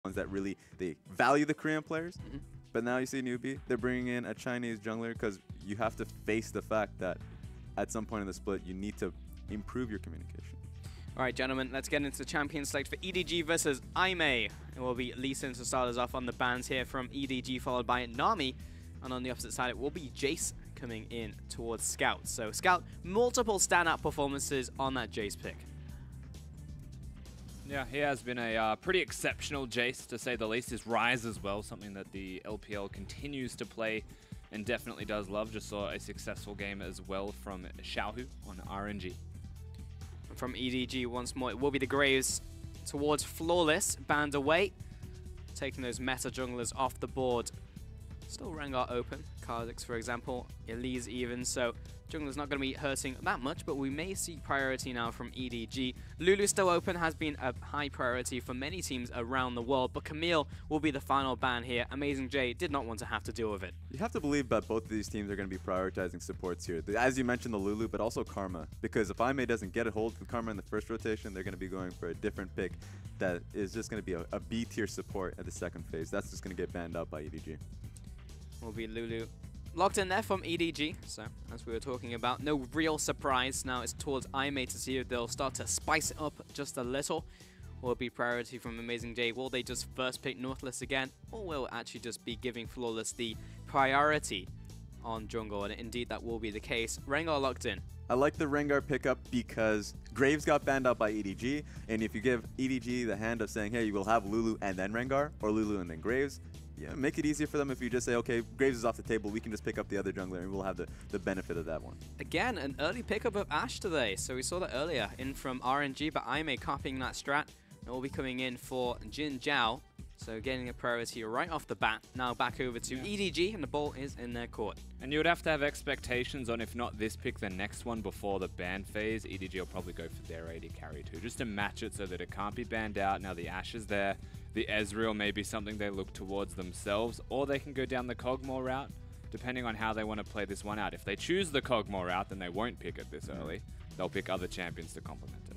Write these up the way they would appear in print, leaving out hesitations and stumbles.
ones that really, they value the Korean players. But now you see Newbie, they're bringing in a Chinese jungler because you have to face the fact that at some point in the split, you need to improve your communication. All right, gentlemen, let's get into the champion select for EDG versus Aimee. It will be Lee Sin to start us off on the bans here from EDG, followed by Nami. And on the opposite side, it will be Jace coming in towards Scout. So Scout, multiple standout performances on that Jace pick. Yeah, he has been a pretty exceptional Jace, to say the least. His Rise as well, something that the LPL continues to play and definitely does love. Just saw a successful game as well from Xiaohu on RNG. From EDG once more, it will be the Graves towards Flawless, banned away, taking those meta junglers off the board. Still Rengar open, Kha'Zix for example, Elise even, so jungler's not going to be hurting that much, but we may see priority now from EDG. Lulu still open, has been a high priority for many teams around the world, but Camille will be the final ban here. Amazing J did not want to have to deal with it. You have to believe that both of these teams are going to be prioritizing supports here. As you mentioned, the Lulu, but also Karma. Because if Aimee doesn't get a hold of Karma in the first rotation, they're going to be going for a different pick that is just going to be a B-tier support at the second phase. That's just going to get banned out by EDG. Will be Lulu locked in there from EDG. So, as we were talking about, no real surprise. Now it's towards Aimee to see if they'll start to spice it up just a little. Will it be priority from Amazing J? Will they just first pick Nautilus again? Or will it actually just be giving Flawless the priority on jungle? And indeed, that will be the case. Rengar locked in. I like the Rengar pickup because Graves got banned out by EDG. And if you give EDG the hand of saying, hey, you will have Lulu and then Rengar, or Lulu and then Graves, yeah, make it easier for them if you just say, okay, Graves is off the table, we can just pick up the other jungler and we'll have the benefit of that one. Again, an early pickup of Ashe today. So we saw that earlier in from RNG, but Aimee copying that strat. And will be coming in for Jin Zhao. So getting a priority right off the bat. Now back over to EDG, and the ball is in their court. And you would have to have expectations on, if not this pick, the next one before the ban phase. EDG will probably go for their AD carry too, just to match it so that it can't be banned out. Now the Ashe is there. The Ezreal may be something they look towards themselves, or they can go down the Kog'Maw route, depending on how they want to play this one out. If they choose the Kog'Maw route, then they won't pick it this early. They'll pick other champions to complement it.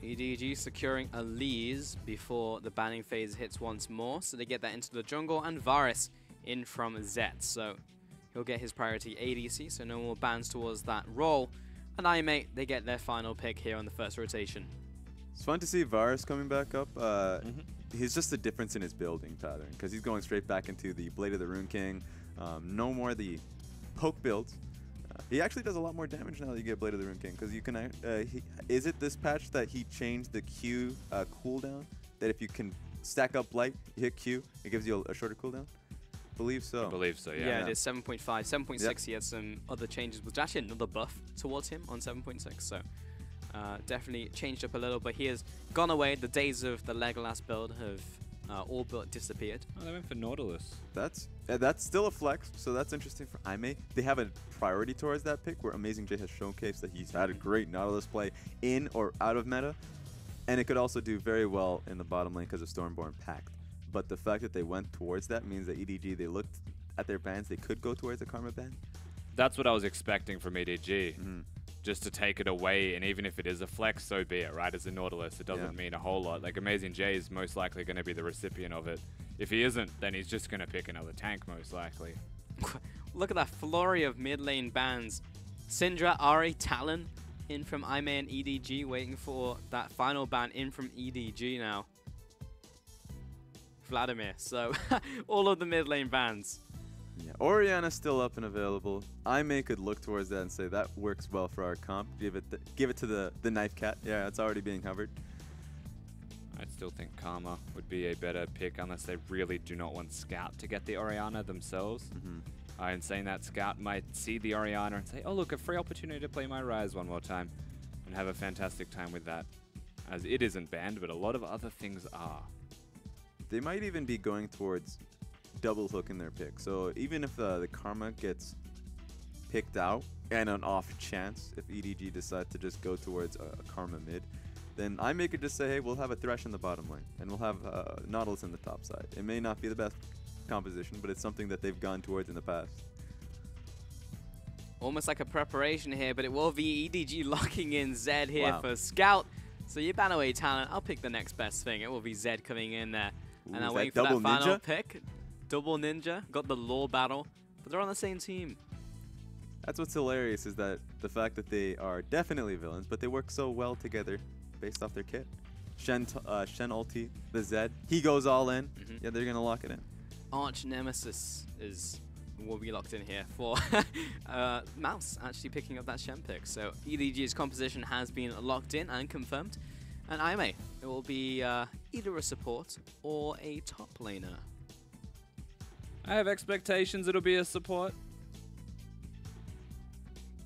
EDG securing Elise before the banning phase hits once more, so they get that into the jungle, and Varus in from Zed, so he'll get his priority ADC, so no more bans towards that role. And Aimee, they get their final pick here on the first rotation. It's fun to see Varus coming back up. He's just a difference in his building pattern because he's going straight back into the Blade of the Rune King. No more the poke builds. He actually does a lot more damage now that you get Blade of the Rune King because you can. Is it this patch that he changed the Q cooldown? That if you can stack up Blight, you hit Q, it gives you a shorter cooldown? Believe so. I believe so, yeah. Yeah, it is 7.5. 7.6, he had some other changes, which actually another buff towards him on 7.6. So definitely changed up a little, but he has gone away. The days of the Legolas build have all but disappeared. Oh, they went for Nautilus. That's still a flex, so that's interesting for Aimee. They have a priority towards that pick where Amazing J has showcased that he's had a great Nautilus play in or out of meta, and it could also do very well in the bottom lane because of Stormborn Pact. But the fact that they went towards that means that EDG, they looked at their bans, they could go towards the Karma ban. That's what I was expecting from EDG. Just to take it away, and even if it is a flex, so be it, right? As a Nautilus, it doesn't mean a whole lot. Like, Amazing J is most likely going to be the recipient of it. If he isn't, then he's just going to pick another tank, most likely. Look at that flurry of mid lane bans. Syndra, Ahri, Talon in from Aimee and EDG, waiting for that final ban in from EDG now. Vladimir, so all of the mid lane bans. Yeah, Orianna's still up and available. Aimee could look towards that and say that works well for our comp. Give it to the knife cat. Yeah, it's already being covered. I still think Karma would be a better pick unless they really do not want Scout to get the Orianna themselves. And saying that, Scout might see the Orianna and say, oh look, a free opportunity to play my Rise one more time, and have a fantastic time with that, as it isn't banned, but a lot of other things are. They might even be going towards double hooking their pick. So even if the Karma gets picked out, and an off chance if EDG decide to just go towards a Karma mid, then Aimee could just say, hey, we'll have a Thresh in the bottom lane, and we'll have Nautilus in the top side. It may not be the best composition, but it's something that they've gone towards in the past. Almost like a preparation here, but it will be EDG locking in Zed here for Scout. So you ban away Talent, I'll pick the next best thing. It will be Zed coming in there. And I'm is waiting that for that double final ninja? pick. Double Ninja. Got the lore battle. But they're on the same team. That's what's hilarious is that the fact that they are definitely villains, but they work so well together based off their kit. Shen ulti, the Zed, he goes all in. Yeah, they're going to lock it in. Arch Nemesis is what we locked in here for Mouse actually picking up that Shen pick. So EDG's composition has been locked in and confirmed. And Aime, it will be either a support or a top laner. I have expectations it'll be a support.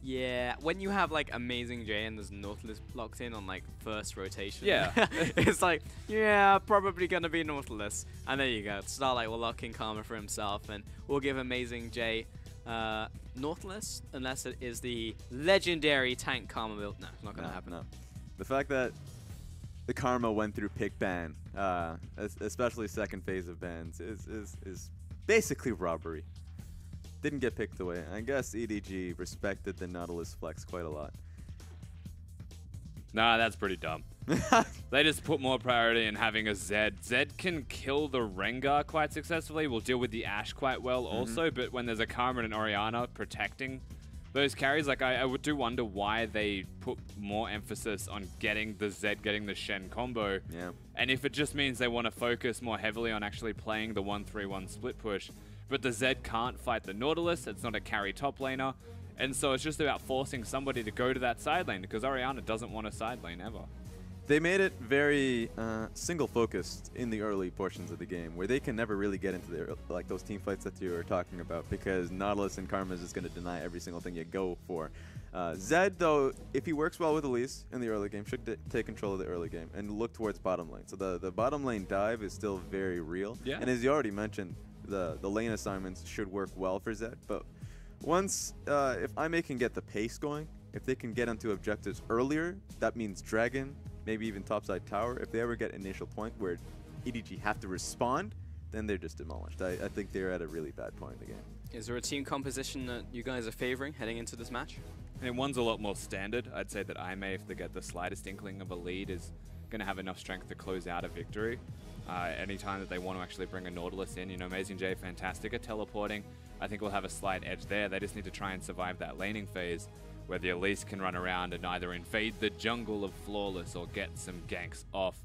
Yeah, when you have like Amazing J and there's Nautilus locked in on like first rotation, Yeah. it's like, yeah, probably gonna be Nautilus. And there you go, Starlight will lock in Karma for himself, and we'll give Amazing J Nautilus, unless it is the legendary tank Karma build. No, it's not gonna happen. No. The fact that the Karma went through pick ban, especially second phase of bans, is basically robbery. Didn't get picked away. I guess EDG respected the Nautilus flex quite a lot. Nah, that's pretty dumb. They just put more priority in having a Zed. Zed can kill the Rengar quite successfully. We'll deal with the Ashe quite well also, but when there's a Karma and an Orianna protecting those carries, like I would do wonder why they put more emphasis on getting the Zed, getting the Shen combo. Yeah. And if it just means they want to focus more heavily on actually playing the 1-3-1 split push, but the Zed can't fight the Nautilus, it's not a carry top laner, and so it's just about forcing somebody to go to that side lane, because Orianna doesn't want a side lane ever. They made it very single-focused in the early portions of the game, where they can never really get into their, like those team fights that you were talking about, because Nautilus and Karma is just going to deny every single thing you go for. Zed, though, if he works well with Elise in the early game, should take control of the early game and look towards bottom lane. So the bottom lane dive is still very real. Yeah. And as you already mentioned, the lane assignments should work well for Zed. But once, if Aime can get the pace going, if they can get onto objectives earlier, that means Dragon, maybe even topside tower. If they ever get initial point where EDG have to respond, then they're just demolished. I think they're at a really bad point in the game. Is there a team composition that you guys are favoring heading into this match? I mean, one's a lot more standard. I'd say that Aime, if they get the slightest inkling of a lead, is going to have enough strength to close out a victory. Anytime that they want to actually bring a Nautilus in, you know, Amazing J, fantastic at teleporting. I think we'll have a slight edge there. They just need to try and survive that laning phase, where the Elise can run around and either invade the jungle of Flawless or get some ganks off.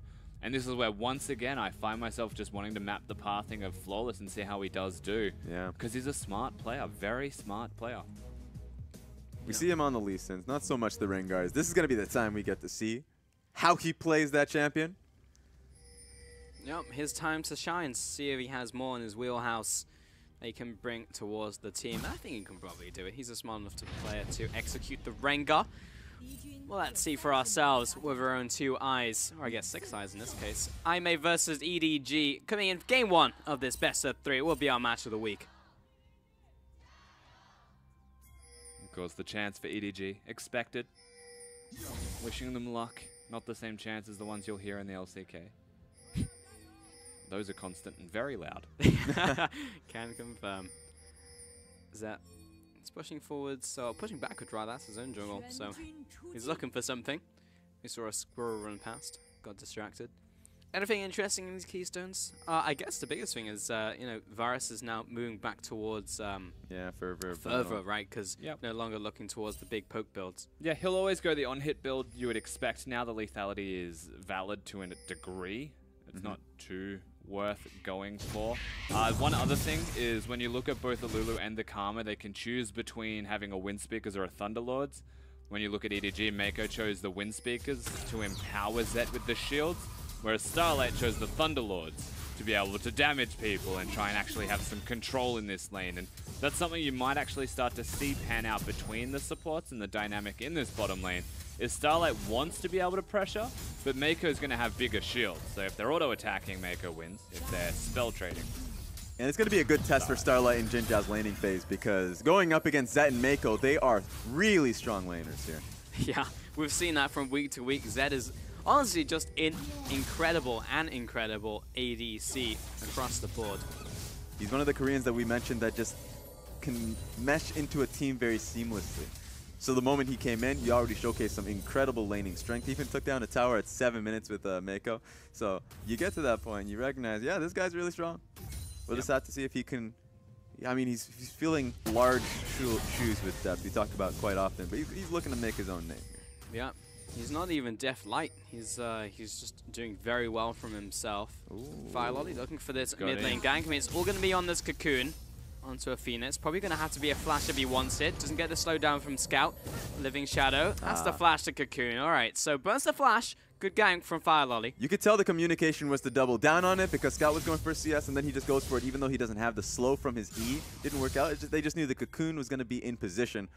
And this is where, once again, I find myself just wanting to map the pathing of Flawless and see how he does do. Yeah. Because he's a smart player, very smart player. We see him on the Lee Sins, not so much the Rengars. This is going to be the time we get to see how he plays that champion. Yep, his time to shine. See if he has more in his wheelhouse that he can bring towards the team. I think he can probably do it. He's a smart enough player to execute the Rengar. Well, let's see for ourselves with our own 2 eyes, or I guess 6 eyes in this case. Aime versus EDG coming in game 1 of this best of 3. It will be our match of the week. Of course, the chance for EDG, expected. Wishing them luck. Not the same chance as the ones you'll hear in the LCK. Those are constant and very loud. Can confirm. Zed is pushing forwards, so pushing backwards rather, that's his own jungle, so he's looking for something. We saw a squirrel run past, got distracted. Anything interesting in these keystones? I guess the biggest thing is, you know, Varus is now moving back towards Yeah, further, right? Because no longer looking towards the big poke builds. Yeah, he'll always go the on-hit build you would expect. Now the lethality is valid to a degree. It's not too worth going for. One other thing is when you look at both the Lulu and the Karma, they can choose between having a Wind Speakers or a Thunderlords. When you look at EDG, Mako chose the Wind Speakers to empower Zed with the shields, whereas Starlight chose the Thunderlords to be able to damage people and try and actually have some control in this lane. And that's something you might actually start to see pan out between the supports and the dynamic in this bottom lane. Is Starlight wants to be able to pressure, but Mako's going to have bigger shields. So if they're auto-attacking, Mako wins. If they're spell trading. And it's going to be a good test for Starlight and Jinjao's laning phase, because going up against Zed and Mako, they are really strong laners here. Yeah, we've seen that from week to week. Zed is honestly just incredible ADC across the board. He's one of the Koreans that we mentioned that just can mesh into a team very seamlessly. So the moment he came in, he already showcased some incredible laning strength. He even took down a tower at 7 minutes with Mako. So you get to that point, you recognize, yeah, this guy's really strong. We'll just have to see if he can. I mean, he's filling large shoes with depth. We talk about quite often, but he's looking to make his own name here. Yeah, he's not even def light. He's just doing very well from himself. Firelolly looking for this mid lane gank. I mean, it's all going to be on this Cocoon onto Athena. It's probably going to have to be a flash if he wants it. Doesn't get the slowdown from Scout. Living Shadow. That's the flash to Cocoon. All right, so burns the flash. Good gank from Firelolly. You could tell the communication was to double down on it because Scout was going for CS and then he just goes for it even though he doesn't have the slow from his E. Didn't work out. They just knew the Cocoon was going to be in position.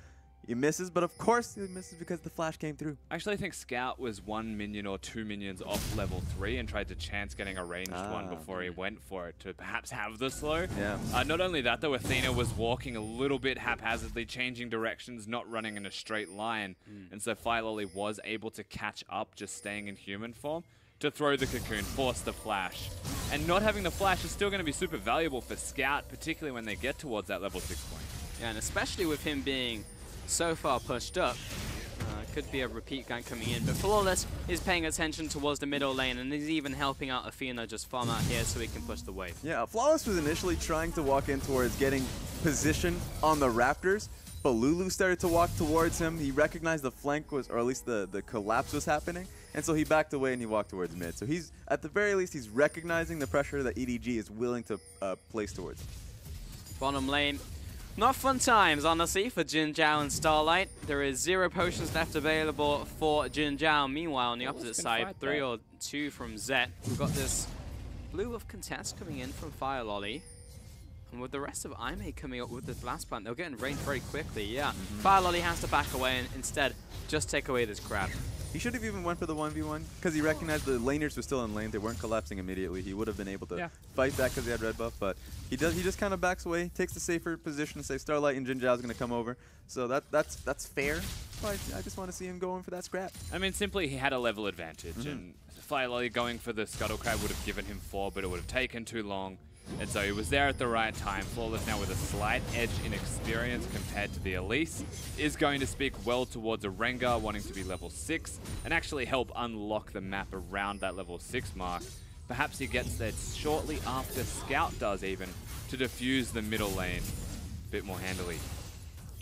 He misses, but of course he misses because the flash came through. Actually, I think Scout was 1 minion or 2 minions off level 3 and tried to chance getting a ranged one before he went for it to perhaps have the slow. Yeah. Not only that, though, Athena was walking a little bit haphazardly, changing directions, not running in a straight line. And so Firelolly was able to catch up, just staying in human form, to throw the Cocoon, force the flash. And not having the flash is still going to be super valuable for Scout, particularly when they get towards that level 6 point. Yeah, and especially with him being so far pushed up. Could be a repeat gank coming in, but Flawless is paying attention towards the middle lane, and he's even helping out Athena just farm out here so he can push the wave. Yeah, Flawless was initially trying to walk in towards getting position on the Raptors, but Lulu started to walk towards him. He recognized the flank was, or at least the collapse was happening, and so he backed away and he walked towards mid. So he's, at the very least, he's recognizing the pressure that EDG is willing to place towards him. Bottom lane. Not fun times, honestly, for Jin Zhao and Starlight. There is 0 potions left available for Jin Zhao. Meanwhile, on the opposite side, 3 or 2 from Zet. We've got this blue of contest coming in from Firelolly. And with the rest of Aimee coming up with this last plant, they'll get in range very quickly, yeah. Firelolly has to back away and instead just take away this crab. He should have even went for the 1v1 because he recognized the laners were still in lane. They weren't collapsing immediately. He would have been able to fight back because he had red buff, but he just kind of backs away, takes the safer position to say Starlight and Jin Zhao is going to come over. So that's fair. But I just want to see him going for that scrap. I mean, simply he had a level advantage, and Firelolly going for the Scuttle Crab would have given him 4, but it would have taken too long. And so he was there at the right time. Flawless now with a slight edge in experience compared to the Elise is going to speak well towards a Rengar wanting to be level 6 and actually help unlock the map around that level 6 mark. Perhaps he gets there shortly after Scout does even to defuse the middle lane a bit more handily.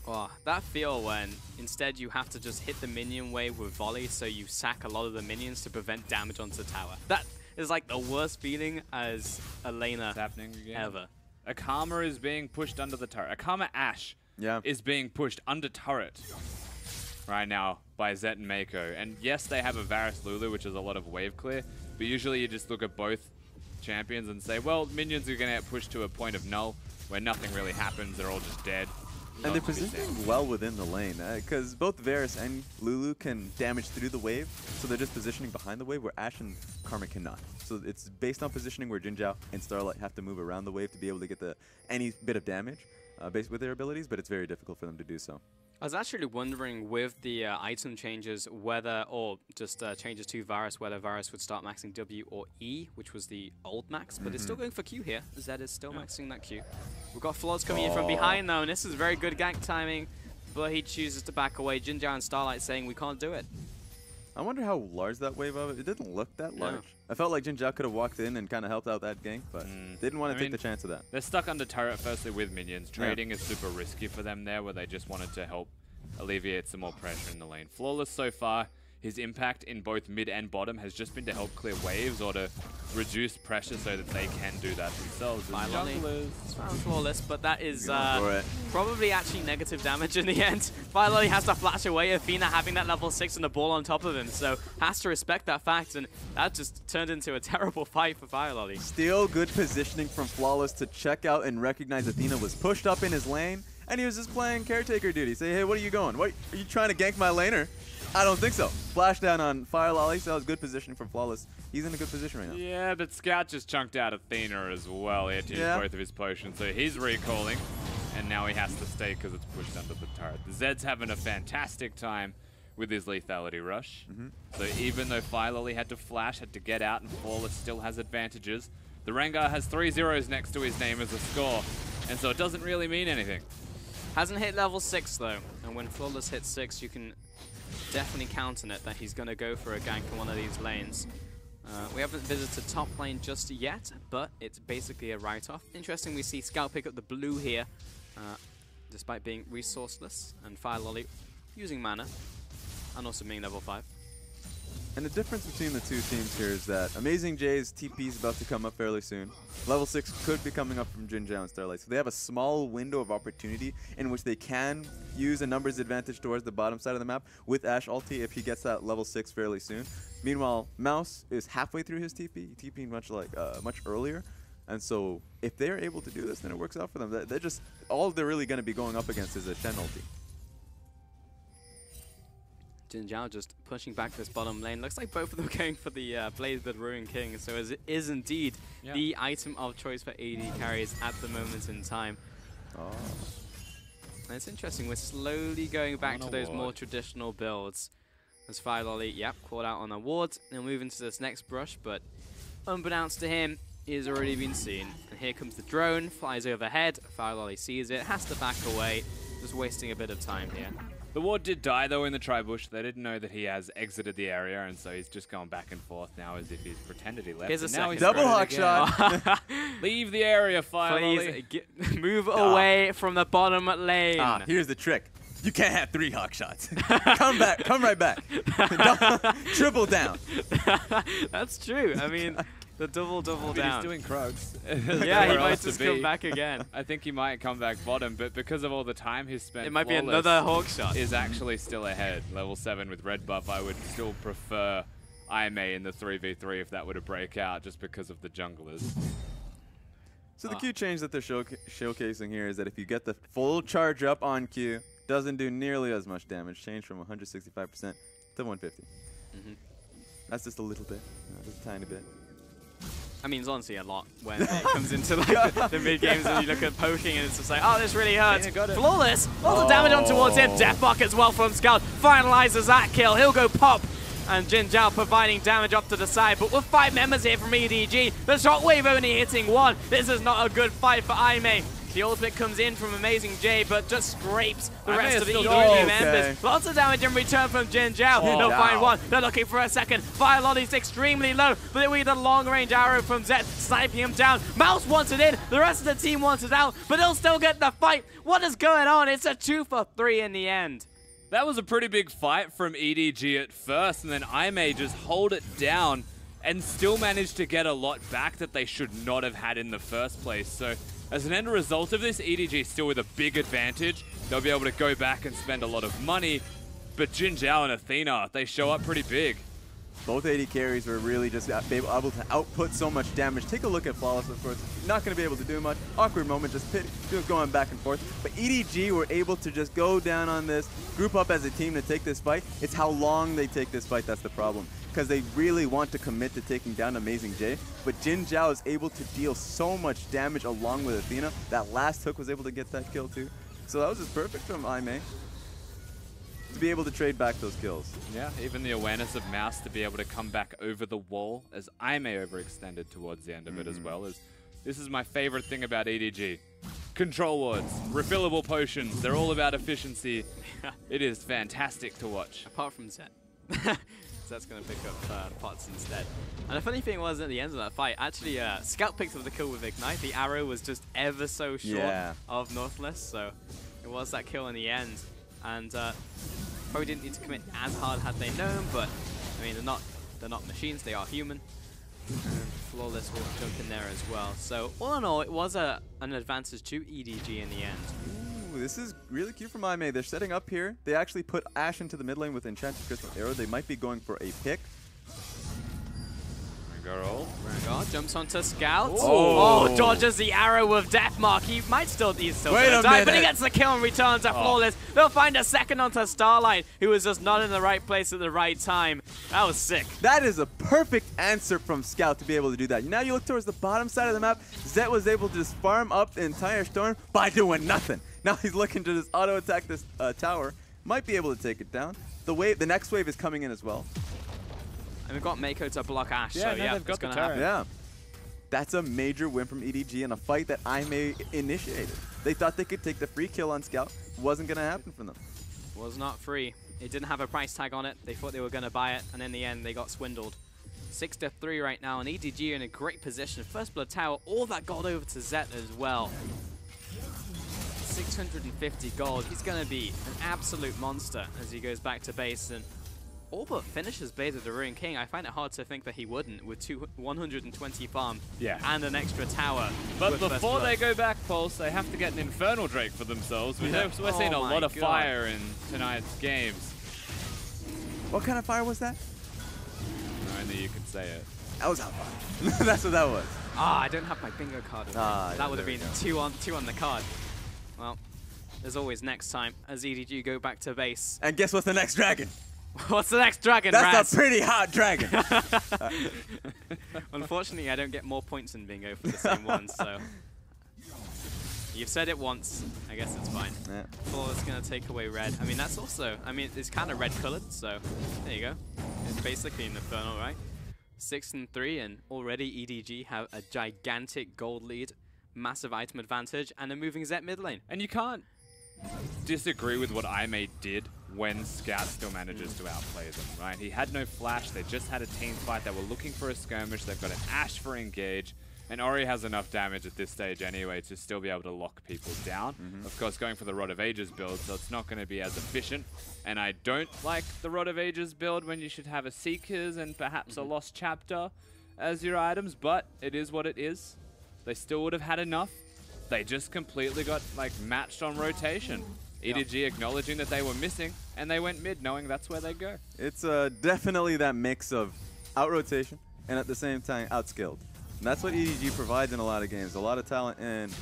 Oh, that feel when instead you have to just hit the minion wave with volley so you sack a lot of the minions to prevent damage onto the tower. That is like the worst feeling as a laner happening again. Ever. Akama is being pushed under the turret. Akama Ashe is being pushed under turret right now by Zet and Mako. And yes, they have a Varus Lulu, which is a lot of wave clear, but usually you just look at both champions and say, well, minions are going to get pushed to a point of null where nothing really happens. They're all just dead. And they're positioning well within the lane, because both Varus and Lulu can damage through the wave, so they're just positioning behind the wave where Ashe and Karma cannot. So it's based on positioning where Jin Zhao and Starlight have to move around the wave to be able to get any bit of damage based with their abilities, but it's very difficult for them to do so. I was actually wondering with the item changes whether, or just changes to Varus, whether Varus would start maxing W or E, which was the old max, but it's still going for Q here. Zed is still maxing that Q. We've got Flawless coming in from behind though, and this is very good gank timing, but he chooses to back away. Jin Zhao and Starlight saying we can't do it. I wonder how large that wave of it didn't look that large. I felt like Jin Zhao could have walked in and kind of helped out that gank, but didn't want to take the chance of that. They're stuck under turret firstly with minions. Trading is super risky for them there, where they just wanted to help alleviate some more pressure in the lane. Flawless so far, his impact in both mid and bottom has just been to help clear waves or to reduce pressure so that they can do that themselves. It's found Flawless, but that is probably actually negative damage in the end. Firelolly has to flash away, Athena having that level 6 and the ball on top of him, so has to respect that fact, and that just turned into a terrible fight for Firelolly. Still good positioning from Flawless to check out and recognize Athena was pushed up in his lane, and he was just playing caretaker duty. Say, hey, what are you going? What, are you trying to gank my laner? I don't think so. Flash down on Firelolly, so that was good positioning from Flawless. He's in a good position right now. Yeah, but Scout just chunked out Athena as well. He had to use both of his potions, so he's recalling, and now he has to stay because it's pushed under the turret. The Zed's having a fantastic time with his lethality rush. So even though Firelolly had to flash, had to get out, and Flawless still has advantages, the Rengar has 3 zeros next to his name as a score, and so it doesn't really mean anything. Hasn't hit level 6 though, and when Flawless hits 6, you can definitely count on it that he's going to go for a gank in one of these lanes. We haven't visited top lane just yet, but it's basically a write-off. Interesting, we see Scout pick up the blue here, despite being resourceless, and Fire Lolly using mana, and also being level 5. And the difference between the two teams here is that Amazing J's TP is about to come up fairly soon. Level 6 could be coming up from Jin Jiao and Starlight. So they have a small window of opportunity in which they can use a numbers advantage towards the bottom side of the map with Ashe ulti if he gets that level 6 fairly soon. Meanwhile, Mouse is halfway through his TP, TPing much earlier. And so if they're able to do this, then it works out for them. They're just, all they're really going to be going up against is a Shen ulti. Jin Jiao just pushing back this bottom lane. Looks like both of them going for the Blaze of the Ruin King. So it is indeed the item of choice for AD carries at the moment in time. Oh. And it's interesting. We're slowly going back to those more traditional builds. As Fire Lolly, called out on a ward. They'll move into this next brush, but unbeknownst to him, he has already been seen. And here comes the drone, flies overhead. Fire Lolly sees it, has to back away. Just wasting a bit of time here. The ward did die, though, in the tri-bush. They didn't know that he has exited the area, and so he's just going back and forth now as if he's pretended he left. Here's a second double hawk shot. Leave the area, Fire Lolly. Please move away from the bottom lane. Here's the trick. You can't have 3 hawk shots. Come back. Come right back. Triple down. That's true. I mean, the double down. He's doing Croaks. Yeah, he might just come back again. I think he might come back bottom, but because of all the time he's spent, it might be another hawk shot. Is actually still ahead. Level 7 with red buff. I would still prefer IMA in the 3v3 if that were to break out, just because of the junglers. So the Q change that they're showcasing here is that if you get the full charge up on Q, doesn't do nearly as much damage. Change from 165% to 150. That's just a little bit, just a tiny bit. I mean, it's honestly a lot when it comes into like the mid games and you look at poking and it's just like, oh, this really hurts. Flawless, all the damage on towards him. Deathmark as well from Scout. Finalizes that kill. He'll go pop. And Jin Jiao providing damage up to the side. But with 5 members here from EDG, the shockwave only hitting 1. This is not a good fight for Aime. The ultimate comes in from Amazing J, but just scrapes the rest of the EDG members. Lots of damage in return from Jin Jiao. They'll find one. They're looking for a second. Fire Lolly's extremely low, but we get a long-range arrow from Zed, sniping him down. Mouse wants it in. The rest of the team wants it out, but they'll still get the fight. What is going on? It's a 2 for 3 in the end. That was a pretty big fight from EDG at first, and then Aime just hold it down and still managed to get a lot back that they should not have had in the first place. So as an end result of this, EDG still with a big advantage. They'll be able to go back and spend a lot of money, but Jin Jiao and Athena, they show up pretty big. Both AD carries were really just able to output so much damage. Take a look at Flawless, of course. Not going to be able to do much. Awkward moment, just going back and forth. But EDG were able to just go down on this, group up as a team to take this fight. It's how long they take this fight that's the problem. Because they really want to commit to taking down Amazing J. But Jin Jiao is able to deal so much damage along with Athena. That last hook was able to get that kill too. So that was just perfect from Aime to be able to trade back those kills. Yeah, even the awareness of Mouse to be able to come back over the wall as Aime overextended towards the end of it as well. This is my favorite thing about EDG. Control wards, refillable potions, they're all about efficiency. It is fantastic to watch. Apart from Zed. Zed's going to pick up pots instead. And the funny thing was at the end of that fight, actually Scout picked up the kill with Ignite. The arrow was just ever so short of Northless, so it was that kill in the end. And probably didn't need to commit as hard had they known, but I mean they're not machines, they are human. And Flawless will jump in there as well. So all in all, it was an advantage to EDG in the end. Ooh, this is really cute from Aime. They're setting up here. They actually put Ashe into the mid lane with Enchanted Crystal Arrow. They might be going for a pick. Rengar jumps onto Scout. Oh, dodges the arrow with Deathmark. He might still die, but he gets the kill and returns to Flawless. They'll find a second onto Starlight, who was just not in the right place at the right time. That was sick. That is a perfect answer from Scout to be able to do that. Now you look towards the bottom side of the map. Zed was able to just farm up the entire storm by doing nothing. Now he's looking to just auto attack this tower. Might be able to take it down. The next wave is coming in as well. And we've got Mako to block Ashe, yeah, so no, yeah, they've got it's going the to happen. Yeah. That's a major win from EDG in a fight that IMA initiated. They thought they could take the free kill on Scout. Wasn't going to happen for them. Was not free. It didn't have a price tag on it. They thought they were going to buy it, and in the end, they got swindled. 6-3 right now, and EDG in a great position. First Blood Tower, all that gold over to Zet as well. 650 gold. He's going to be an absolute monster as he goes back to base and all but finishes Blade of the Ruined King. I find it hard to think that he wouldn't with 120 farm and an extra tower. But before they go back, Pulse, they have to get an Infernal Drake for themselves. We're seeing a lot of fire in tonight's games. What kind of fire was that? Only you can say it. That was hot fire. That's what that was. Ah, I don't have my bingo card. That would have been two on the card. Well, there's always next time as EDG go back to base. And guess what's the next dragon? What's the next dragon, That's Raz? a pretty hot dragon. Unfortunately, I don't get more points in bingo for the same one, so... You've said it once. I guess it's fine. Yeah. Flawless going to take away red. I mean, that's also... I mean, it's kind of red-colored, so there you go. It's basically an Infernal, right? 6-3, and already EDG have a gigantic gold lead, massive item advantage, and a moving Zet mid lane. And you can't disagree with what IMA did when Scout still manages to outplay them, right? He had no flash, they just had a team fight, they were looking for a skirmish, they've got an Ashe for engage, and Ori has enough damage at this stage anyway to still be able to lock people down. Of course, going for the Rod of Ages build, so it's not going to be as efficient, and I don't like the Rod of Ages build when you should have a Seekers and perhaps a Lost Chapter as your items, but it is what it is. They still would have had enough. They just completely got like matched on rotation. EDG acknowledging that they were missing, and they went mid knowing that's where they go. It's definitely that mix of out-rotation and at the same time outskilled. And that's what EDG provides in a lot of games. A lot of talent and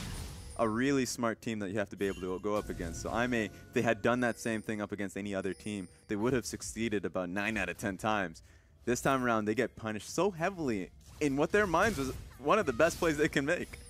a really smart team that you have to be able to go up against. So if they had done that same thing up against any other team, they would have succeeded about 9 out of 10 times. This time around, they get punished so heavily in what their minds was one of the best plays they can make.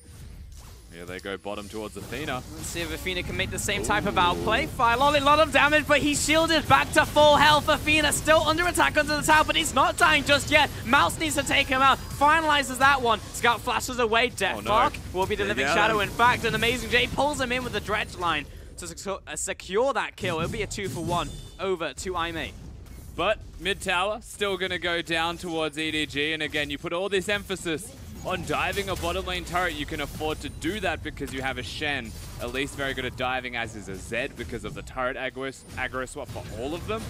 Here they go bottom towards Athena. Let's see if Athena can make the same type of outplay. Firelol, a lot of damage, but he's shielded back to full health. Athena still under attack under the tower, but he's not dying just yet. Mouse needs to take him out. Finalizes that one. Scout flashes away. Deathmark will be the living shadow. In fact, an Amazing J pulls him in with the dredge line to secure that kill. It'll be a 2-for-1 over to IMA. But mid tower still going to go down towards EDG, and again, you put all this emphasis on diving a bottom lane turret. You can afford to do that because you have a Shen, at least very good at diving, as is a Zed because of the turret aggro swap for all of them.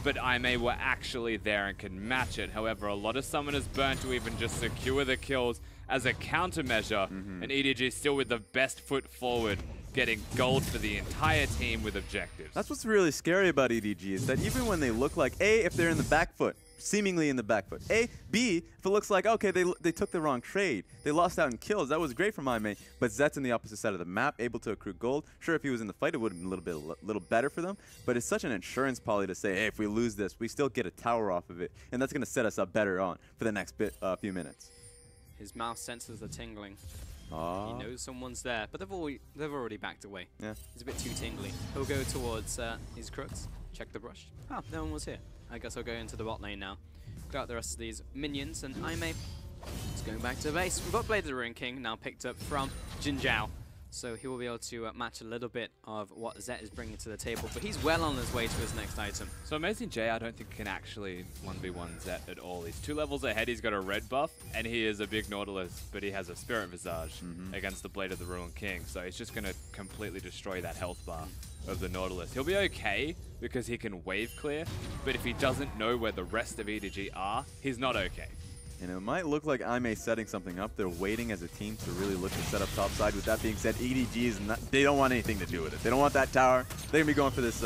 But IMA were actually there and can match it. However, a lot of summoners burn to even just secure the kills as a countermeasure, and EDG still with the best foot forward, getting gold for the entire team with objectives. That's what's really scary about EDG is that even when they look like A, if they're in the back foot, seemingly in the back foot. B, if it looks like, okay, they took the wrong trade. They lost out in kills. That was great from IMA, but Zet's in the opposite side of the map, able to accrue gold. Sure, if he was in the fight, it would have been a little better for them, but it's such an insurance poly to say, hey, if we lose this, we still get a tower off of it, and that's going to set us up better on for the next few minutes. His mouth senses the tingling. Aww. He knows someone's there, but they've already backed away. Yeah. He's a bit too tingly. He'll go towards his crooks, check the brush. Oh, no one was here. I guess I'll go into the bot lane now. Got the rest of these minions, and IMA is going back to base. We've got Blade of the Ruined King now picked up from Jin Zhao, so he will be able to match a little bit of what Zet is bringing to the table, but he's well on his way to his next item. So Amazing J, I don't think can actually 1v1 Zet at all. He's 2 levels ahead, he's got a red buff, and he is a big Nautilus, but he has a Spirit Visage against the Blade of the Ruined King, so he's just going to completely destroy that health bar of the Nautilus. He'll be okay because he can wave clear, but if he doesn't know where the rest of EDG are, he's not okay. And it might look like IMA setting something up. They're waiting as a team to really look to set up top side. With that being said, EDG is not, they don't want anything to do with it. They don't want that tower. They're going to be going for this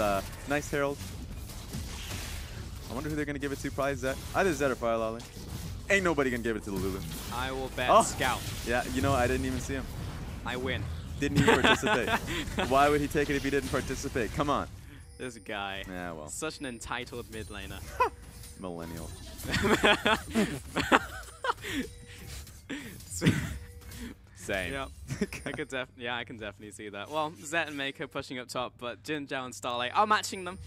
nice Herald. I wonder who they're going to give it to. Probably Zet. Either Zet or Firelolly. Ain't nobody going to give it to Lulu. I will bet Scout. Yeah, you know, I didn't even see him. I win. Didn't even participate. Why would he take it if he didn't participate? Come on. This guy. Yeah, well. Such an entitled mid laner. Millennial. Same. Yeah, I can definitely see that. Well, Zet and Mako pushing up top, but Jin Zhao and Starlight are matching them.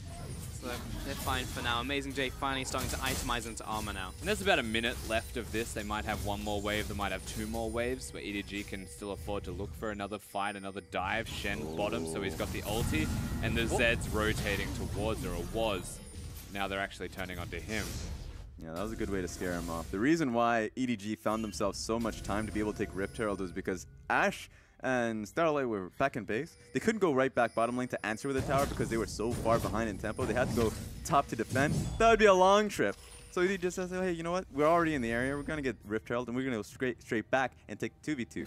So they're fine for now. Amazing J finally starting to itemize into armor now. And there's about a minute left of this. They might have one more wave. They might have two more waves, where EDG can still afford to look for another fight, another dive. Shen bottom, so he's got the ulti. And the Zed's rotating towards her, or was. Now they're actually turning onto him. Yeah, that was a good way to scare him off. The reason why EDG found themselves so much time to be able to take Rift Herald was because Ashe and Starlight were back in base. They couldn't go right back bottom lane to answer with a tower because they were so far behind in tempo. They had to go top to defend. That would be a long trip. So EDG just says, hey, you know what? We're already in the area. We're going to get Rift Herald, and we're going to go straight back and take 2v2.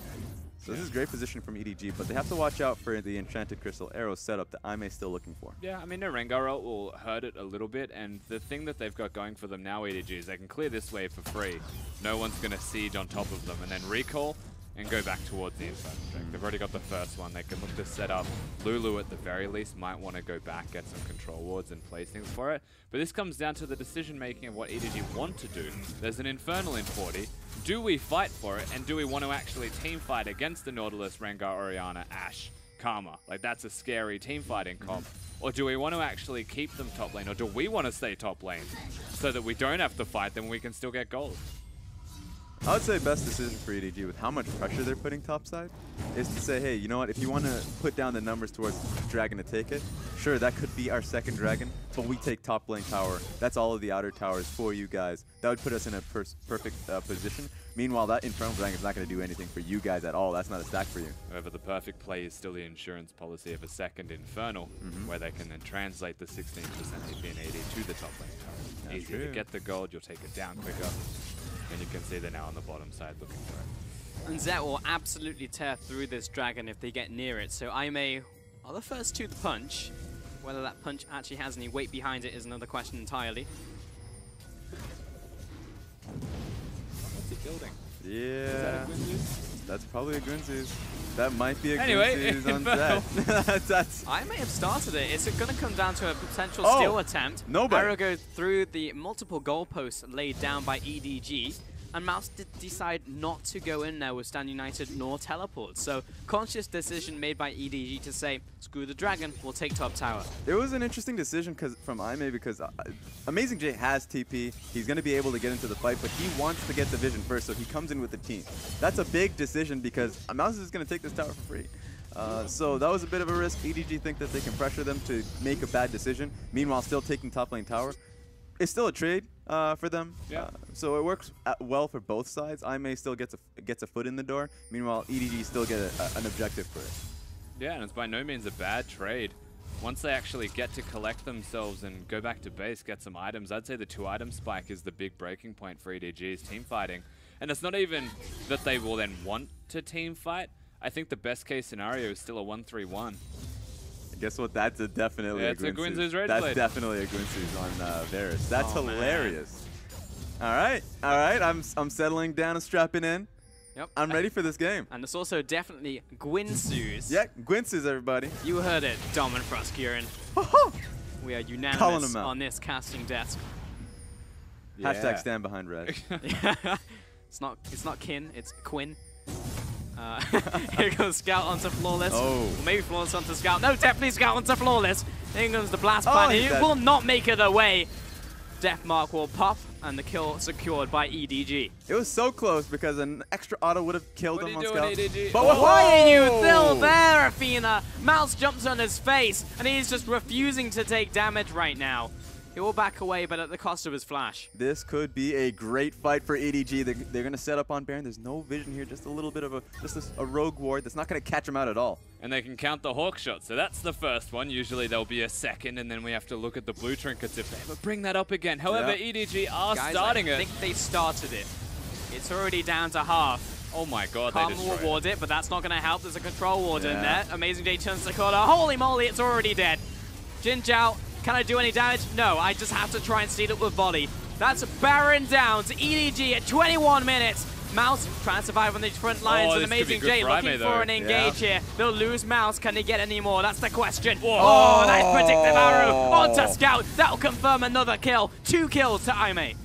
So this is great position from EDG, but they have to watch out for the Enchanted Crystal Arrow setup that I'm still looking for. Yeah, I mean, no Rengar ult will hurt it a little bit, and the thing that they've got going for them now, EDG, is they can clear this wave for free. No one's going to siege on top of them, and then recall and go back towards the Inferno Drake. They've already got the first one. They can look to set up. Lulu, at the very least, might want to go back, get some control wards, and place things for it. But this comes down to the decision-making of what EDG want to do. There's an Infernal in 40. Do we fight for it, and do we want to actually team fight against the Nautilus, Rengar, Orianna, Ashe, Karma? Like, that's a scary team fighting comp. Or do we want to actually keep them top lane, or do we want to stay top lane so that we don't have to fight them, we can still get gold? I would say best decision for EDG with how much pressure they're putting topside is to say, hey, you know what, if you want to put down the numbers towards Dragon to take it, sure, that could be our second Dragon, but we take top lane tower. That's all of the outer towers for you guys. That would put us in a perfect position. Meanwhile, that Infernal Dragon is not going to do anything for you guys at all. That's not a stack for you. However, the perfect play is still the insurance policy of a second Infernal, where they can then translate the 16% HP and AD to the top lane tower. Easier to get the gold, you'll take it down quicker. And you can see they're now on the bottom side looking for it. And Zet will absolutely tear through this dragon if they get near it. So Aimee are the first to the punch. Whether that punch actually has any weight behind it is another question entirely. What's he building? Yeah, that's probably a Gwynzoo's. That might be a anyway, Gwynzoo's on Zet. I may have started it. It's going to come down to a potential steal attempt. Nobody. Arrow goes through the multiple goalposts laid down by EDG. And Mouse did decide not to go in there with Stand United nor teleport. So conscious decision made by EDG to say, screw the dragon, we'll take top tower. It was an interesting decision from Aimee because Amazing J has TP. He's going to be able to get into the fight, but he wants to get the vision first, so he comes in with the team. That's a big decision because Mouse is going to take this tower for free. So that was a bit of a risk. EDG think that they can pressure them to make a bad decision, meanwhile still taking top lane tower. It's still a trade for them, so it works well for both sides. Aimee still gets a foot in the door. Meanwhile, EDG still get an objective for it. Yeah, and it's by no means a bad trade. Once they actually get to collect themselves and go back to base, get some items, I'd say the 2-item spike is the big breaking point for EDG's team fighting. And it's not even that they will then want to team fight. I think the best case scenario is still a 1-3-1. Guess what? That's definitely a Gwynzoo's Rage That's Blade. definitely a Gwynzoo's on Varus. That's hilarious. All right, I'm settling down and strapping in. Yep. I'm ready for this game. And it's also definitely Gwynzoo's. Yeah, Gwynzoo's, everybody. You heard it, Dom and Froskuren. We are unanimous on this casting desk. Yeah. Hashtag stand behind red. It's not Kin, it's Quinn. Here goes Scout onto Flawless. Oh. Or maybe Flawless onto Scout. No, definitely Scout onto Flawless. Here comes the blast plan. He will not make it away. Death Mark will pop, and the kill secured by EDG. It was so close because an extra auto would have killed him on Scout. EDG? But Why are you still there, Athena? Mouse jumps on his face, and he's just refusing to take damage right now. He will back away, but at the cost of his flash. This could be a great fight for EDG. They're going to set up on Baron. There's no vision here, just a little bit of a rogue ward that's not going to catch him out at all. And they can count the Hawk shot, so that's the first one. Usually there'll be a second, and then we have to look at the blue trinkets if they ever bring that up again. However, EDG are starting it. I think they started it. It's already down to half. Oh my god, Karma they will destroyed ward it, but that's not going to help. There's a control ward in there. Amazing J turns the corner. Holy moly, it's already dead. Jin Zhao, can I do any damage? No, I just have to try and steal it with volley. That's Baron down to EDG at 21 minutes. Mouse trying to survive on these front lines, and Amazing J looking for an engage here. They'll lose Mouse. Can they get any more? That's the question. Whoa. Oh, nice predictive arrow onto Scout. That'll confirm another kill. 2 kills to Aimee.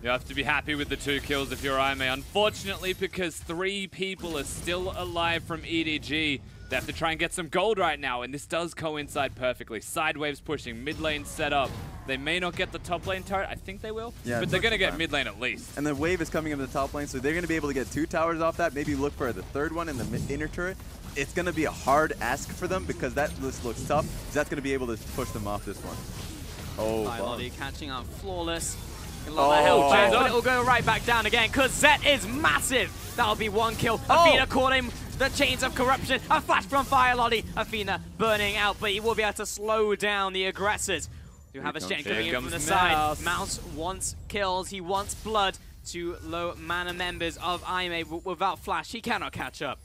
You have to be happy with the 2 kills if you're IMA. Unfortunately, because 3 people are still alive from EDG, they have to try and get some gold right now, and this does coincide perfectly. Side waves pushing, mid lane set up. They may not get the top lane turret. I think they will, but they're going to get mid lane at least. And the wave is coming into the top lane, so they're going to be able to get 2 towers off that, maybe look for the 3rd one in the inner turret. It's going to be a hard ask for them because that list looks tough. Zed's going to be able to push them off this one. Oh, Lottie catching up Flawless. A lot of health back, but it'll go right back down again because Zed is massive. That'll be 1 kill. Athena caught him. The chains of corruption. A flash from Fire Lottie. Athena burning out, but he will be able to slow down the aggressors. You have a Shen coming in from the side. Mouse wants kills. He wants blood to low mana members of IMA. Without flash, he cannot catch up.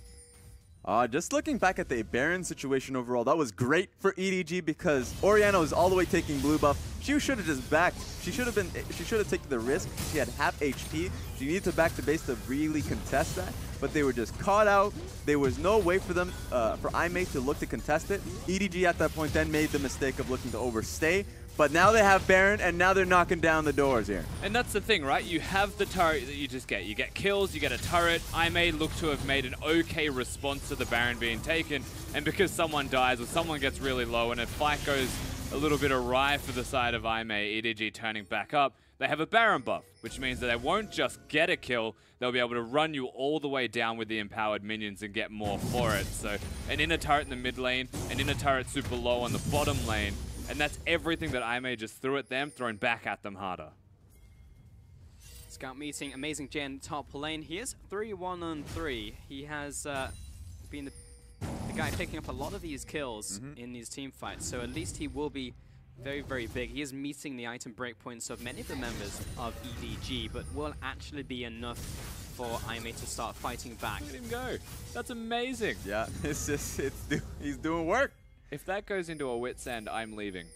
Just looking back at the Baron situation overall, that was great for EDG because Orianna was all the way taking blue buff. She should have just backed. She should have taken the risk. She had half HP. She needed to back the base to really contest that, but they were just caught out. There was no way for them, for IMA to look to contest it. EDG at that point then made the mistake of looking to overstay. But now they have Baron, and now they're knocking down the doors here. And that's the thing, right? You have the turret that you just get. You get kills, you get a turret. IMA look to have made an okay response to the Baron being taken. And because someone dies or someone gets really low and a fight goes a little bit awry for the side of IMA, EDG turning back up, they have a Baron buff, which means that they won't just get a kill, they'll be able to run you all the way down with the empowered minions and get more for it. So an inner turret in the mid lane, an inner turret super low on the bottom lane, and that's everything that IMA just threw at them, thrown back at them harder. Scout meeting, Amazing Jay in top lane. He is 3-1-3. He has been the guy picking up a lot of these kills in these team fights, so at least he will be very, very big. He is meeting the item breakpoints of many of the members of EDG, but will actually be enough for IMA to start fighting back. Let him go. That's amazing. Yeah, he's doing work. If that goes into a wit's end, I'm leaving.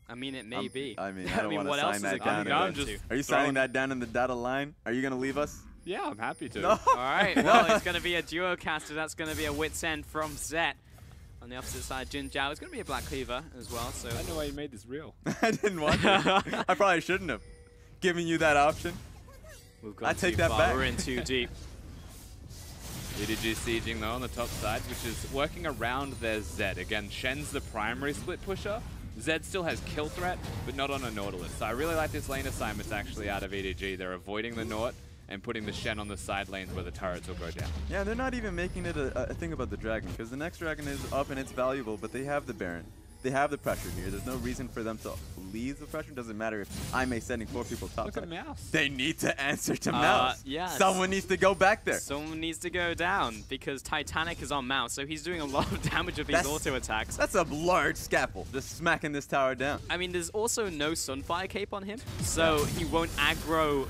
I mean, it may be. I mean, I don't want to what sign else is that it down. going to? Are you signing that down in the data line? Are you going to leave us? Yeah, I'm happy to. No. All right, well, it's going to be a duo caster. That's going to be a wit's end from Zed. On the opposite side, Jin Zhao is going to be a Black Cleaver as well. So I don't know why you made this real. I didn't want to. I probably shouldn't have given you that option. I take that back. We're in too deep. EDG sieging though on the top side, which is working around their Zed. Again, Shen's the primary split pusher. Zed still has kill threat, but not on a Nautilus. So I really like this lane assignments actually out of EDG. They're avoiding the Naut and putting the Shen on the side lanes where the turrets will go down. Yeah, they're not even making it a thing about the dragon, because the next dragon is up and it's valuable, but they have the Baron. They have the pressure here. There's no reason for them to leave the pressure. It doesn't matter if IMA sending 4 people top. Look at Mouse. They need to answer to Mouse. Yeah. Someone needs to go back there. Someone needs to go down because Titanic is on Mouse, so he's doing a lot of damage with these auto attacks. That's a large scalpel, just smacking this tower down. I mean, there's also no Sunfire cape on him, so he won't aggro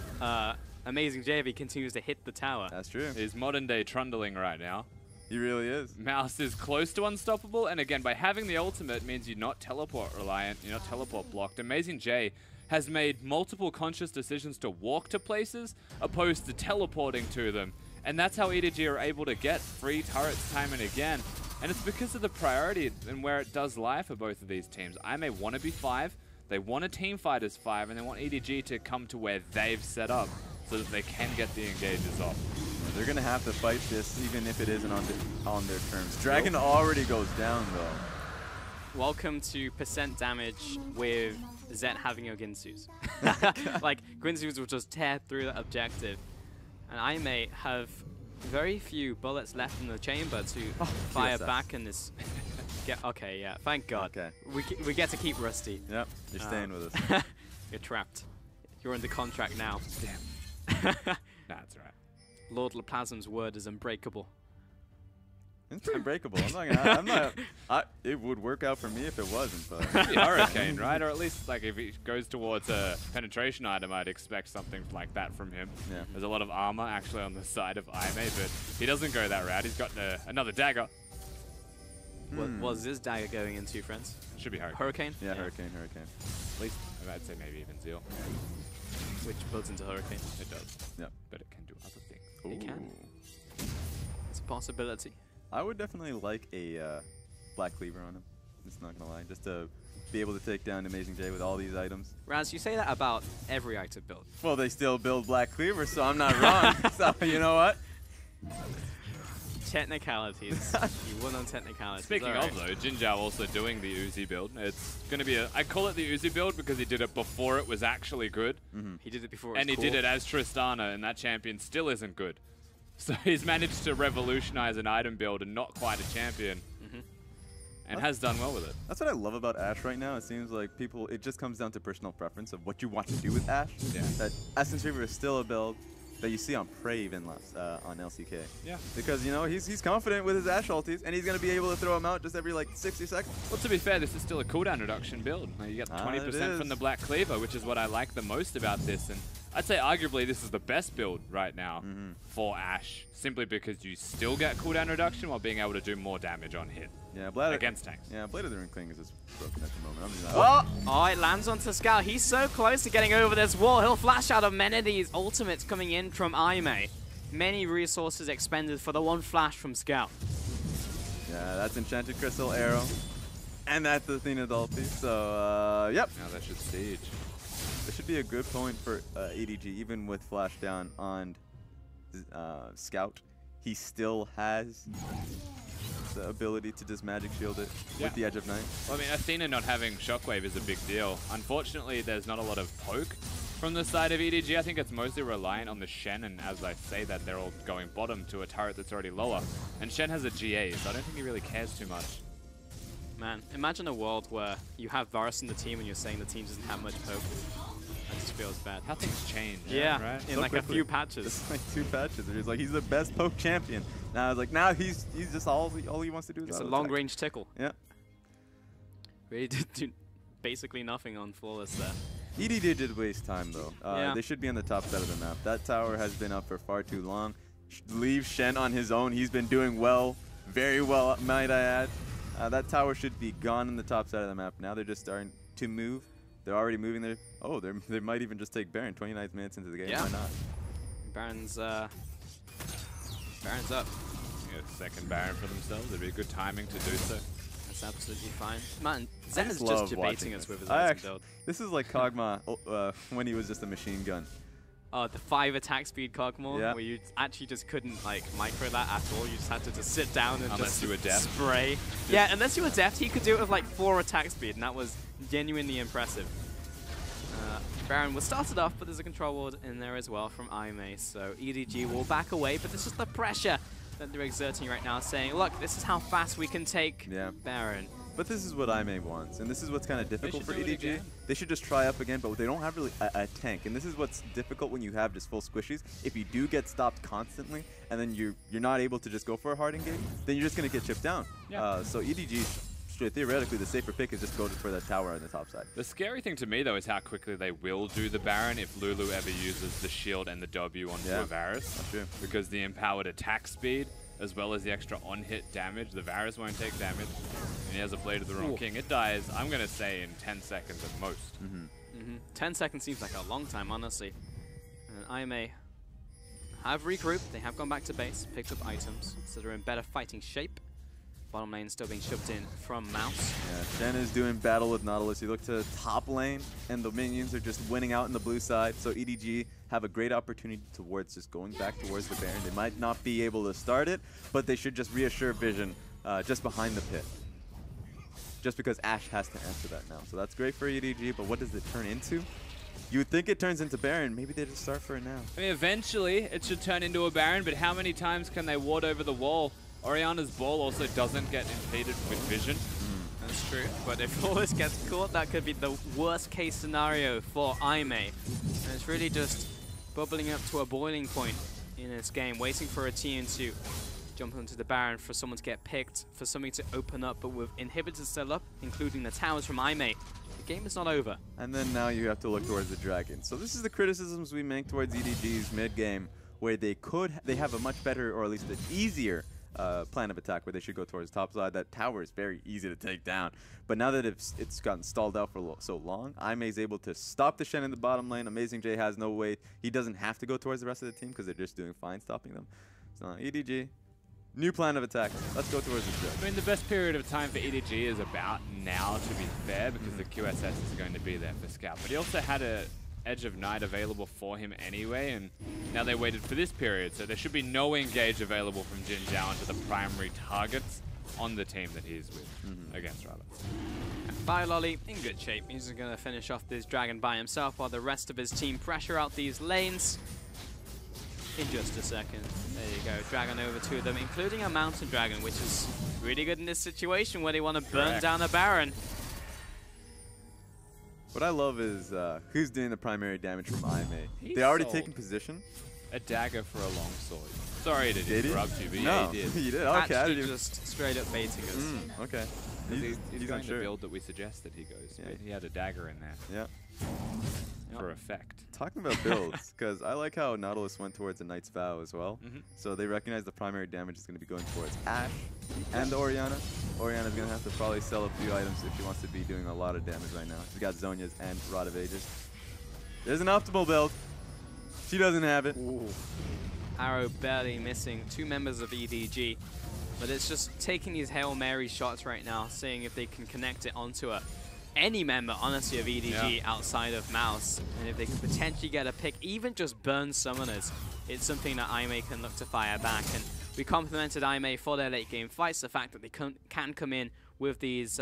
Amazing Jay if he continues to hit the tower. That's true. He's modern day trundling right now. He really is. Mouse is close to unstoppable, and again, by having the ultimate means you're not teleport reliant, you're not teleport blocked. Amazing Jay has made multiple conscious decisions to walk to places opposed to teleporting to them. And that's how EDG are able to get free turrets time and again. And it's because of the priority and where it does lie for both of these teams. I may want to be 5, they want a team fight as 5, and they want EDG to come to where they've set up so that they can get the engages off. They're going to have to fight this even if it isn't on their terms. Dragon already goes down though. Welcome to percent damage with Zed having your Ginsus. Like, Ginsus will just tear through that objective. And I may have very few bullets left in the chamber to fire back in this. Okay, yeah, thank God. Okay. We get to keep Rusty. Yep, you're staying with us. You're trapped. You're under contract now. Damn. That's right. Lord Laplasm's word is unbreakable. It's unbreakable. I'm not. It would work out for me if it wasn't. But Hurricane, right? Or at least like if he goes towards a penetration item, I'd expect something like that from him. Yeah. There's a lot of armor actually on the side of IMA, but he doesn't go that route. He's got another dagger. What was this dagger going into, friends? Should be Hurricane. Hurricane? Yeah, Hurricane. At least I'd say maybe even Zeal. Which builds into Hurricane. It does. Yep. But it can do other things. It can. It's a possibility. I would definitely like a Black Cleaver on him. Just not gonna lie, just to be able to take down Amazing J with all these items. Raz, you say that about every item build. Well, they still build Black Cleaver, so I'm not wrong. So you know what? Technicalities. You won on technicalities. Speaking of though, Jinzhao also doing the Uzi build. It's going to be I call it the Uzi build because he did it before it was actually good. He did it before it was and he cool. did it as Tristana, and that champion still isn't good. So he's managed to revolutionize an item build and not quite a champion. And has done well with it. That's what I love about Ashe right now. It seems like it just comes down to personal preference of what you want to do with Ashe. Yeah. That Essence Reaver is still a build that you see on Prey even less on LCK. Yeah. Because, you know, he's confident with his Ashe ultis, and he's going to be able to throw them out just every, like, 60 seconds. Well, to be fair, this is still a cooldown reduction build. You get 20% from the Black Cleaver, which is what I like the most about this. And I'd say arguably this is the best build right now for Ashe, simply because you still get cooldown reduction while being able to do more damage on hit. Yeah, against tanks. Yeah, Blade of the Rune King is just broken at the moment. I'm just like, Oh, it lands onto Scout. He's so close to getting over this wall. He'll flash out of many of these ultimates coming in from Aime. Many resources expended for the one flash from Scout. Yeah, that's Enchanted Crystal Arrow. And that's the Athena ulti. So, yep. Now that should siege. This should be a good point for EDG, even with flash down on Scout. He still has the ability to just magic shield it with the Edge of Night. Well, I mean, Athena not having Shockwave is a big deal. Unfortunately, there's not a lot of poke from the side of EDG. I think it's mostly reliant on the Shen, and as I say that, they're all going bottom to a turret that's already lower. And Shen has a GA, so I don't think he really cares too much. Man, imagine a world where you have Varus in the team and you're saying the team doesn't have much poke. That just feels bad. How things change. Yeah, right? in So like quickly. a few patches. It's like 2 patches. He's like, he's the best poke champion. Now it's like, now he's just all he wants to do is It's a auto long attack. range tickle. Yeah. Really did do basically nothing on Flawless there. EDG did waste time though. Yeah. They should be on the top side of the map. That tower has been up for far too long. Leave Shen on his own. He's been doing well, very well, might I add. That tower should be gone on the top side of the map. Now they're just starting to move. They're already moving there. Oh, they might even just take Baron 29 minutes into the game. Yeah. Why not? Baron's up. Get a second Baron for themselves. It'd be a good timing to do so. That's absolutely fine. Man, I Zen is love just debating watching us this. with his I item actually- build. This is like Kog'Maw when he was just a machine gun. Oh, the 5 attack speed Kog'Maw, Yeah. where you actually just couldn't like micro that at all. You just had to just sit down and Unless just you were deft. spray. Yeah, unless you were deft, he could do it with like 4 attack speed, and that was genuinely impressive. Baron was started off, but there's a control ward in there as well from Aime, so EDG will back away, but this is the pressure that they're exerting right now, saying, look, this is how fast we can take Baron. But this is what Aime wants, and this is what's kind of difficult for should do it EDG. again. They should just try up again, but they don't have really a tank, and this is what's difficult when you have just full squishies. If you do get stopped constantly, and then you're not able to just go for a hard engage, then you're just going to get chipped down. Yeah. So EDG, theoretically, the safer pick is just go for the tower on the top side. The scary thing to me, though, is how quickly they will do the Baron if Lulu ever uses the shield and the W onto a Varus. That's true. Because the empowered attack speed, as well as the extra on-hit damage, the Varus won't take damage. And he has a Blade of the Wrong King. It dies, I'm going to say, in 10 seconds at most. 10 seconds seems like a long time, honestly. And Aime have regrouped. They have gone back to base, picked up items, so they're in better fighting shape. Bottom lane still being shoved in from Mouse. Yeah, Shen is doing battle with Nautilus. You look to top lane, and the minions are just winning out in the blue side. So EDG have a great opportunity towards just going back towards the Baron. They might not be able to start it, but they should just reassure Vision just behind the pit. Just because Ashe has to answer that now. So that's great for EDG, but what does it turn into? You would think it turns into Baron. Maybe they just start for it now. I mean, eventually, it should turn into a Baron, but how many times can they ward over the wall? Oriana's ball also doesn't get impeded with Vision. That's true, but if all this gets caught, that could be the worst case scenario for Aime. And it's really just bubbling up to a boiling point in this game, waiting for a team to jump onto the Baron, for someone to get picked, for something to open up, but with inhibitors still up, including the towers from Aime, the game is not over. And then now you have to look towards the Dragon. So this is the criticisms we make towards EDG's mid-game, where they have a much better, or at least an easier, plan of attack where they should go towards the top side. That tower is very easy to take down. But now that it's gotten stalled out for so long, Aime is able to stop the Shen in the bottom lane. Amazing J has no way. He doesn't have to go towards the rest of the team because they're just doing fine stopping them. So EDG, New plan of attack. Let's go towards the ship. I mean, the best period of time for EDG is about now, to be fair, because the QSS is going to be there for Scout. But he also had a Edge of Night available for him anyway, and now they waited for this period, so there should be no engage available from Jin Zhao into the primary targets on the team that he's with, against rather. Fire Lolly in good shape. He's going to finish off this dragon by himself while the rest of his team pressure out these lanes. In just a second. There you go. Dragon over to them, including a Mountain Dragon, which is really good in this situation where they want to burn down a Baron. What I love is who's doing the primary damage from IMA. He They already sold taken position. A dagger for a long sword. Sorry to interrupt you, but No, yeah, he did. he did. Okay, I Actually didn't even. just straight up baiting us. Okay. He's He's going unsure. the build that we suggested he goes. Yeah. But he had a dagger in there Yeah. for effect. Talking about builds, because I like how Nautilus went towards a Knight's Vow as well. So they recognize the primary damage is going to be going towards Ashe and the Orianna. Orianna's going to have to probably sell a few items if she wants to be doing a lot of damage right now. She's got Zhonya's and Rod of Ages. There's an optimal build. She doesn't have it. Ooh. Arrow barely missing 2 members of EDG. But it's just taking these Hail Mary shots right now, seeing if they can connect it onto any member, honestly, of EDG outside of Mouse. And if they can potentially get a pick, even just burn summoners, it's something that IMA can look to fire back. And we complimented IMA for their late game fights, the fact that they can come in with these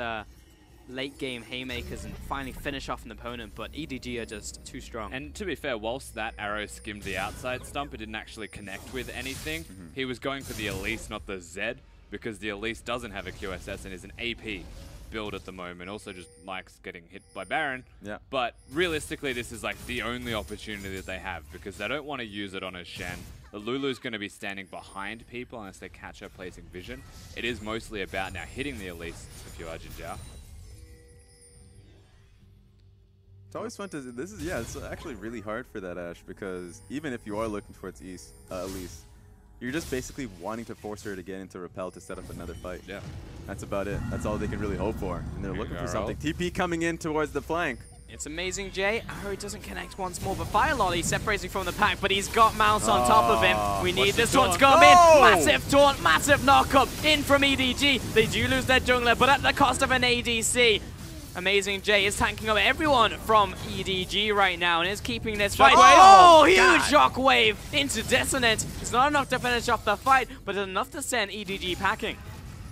late game haymakers and finally finish off an opponent, but EDG are just too strong. And to be fair, whilst that arrow skimmed the outside stump, it didn't actually connect with anything. He was going for the Elise, not the Zed, because the Elise doesn't have a QSS and is an AP build at the moment. Also just likes getting hit by Baron. Yeah. But realistically, this is like the only opportunity that they have because they don't want to use it on a Shen. The Lulu's going to be standing behind people unless they catch her placing vision. It is mostly about now hitting the Elise if you are Jin Zhao. It's always fun to. This is it's actually really hard for that Ashe because even if you are looking towards Elise, you're just basically wanting to force her to get into Repel to set up another fight. Yeah. That's about it. That's all they can really hope for. And they're looking for something. TP coming in towards the flank. It's amazing, Jay. Arrow doesn't connect once more, but Fire Lolly separating from the pack, but he's got Mouse on top of him. We need this one to come in. Massive taunt, massive knock-up in from EDG. They do lose their jungler, but at the cost of an ADC. Amazing Jay is tanking up everyone from EDG right now and is keeping this fight. Oh, huge shockwave into Dissonant. It's not enough to finish off the fight, but it's enough to send EDG packing.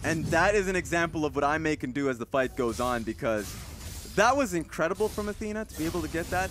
And that is an example of what IMA can do as the fight goes on because that was incredible from Athena to be able to get that.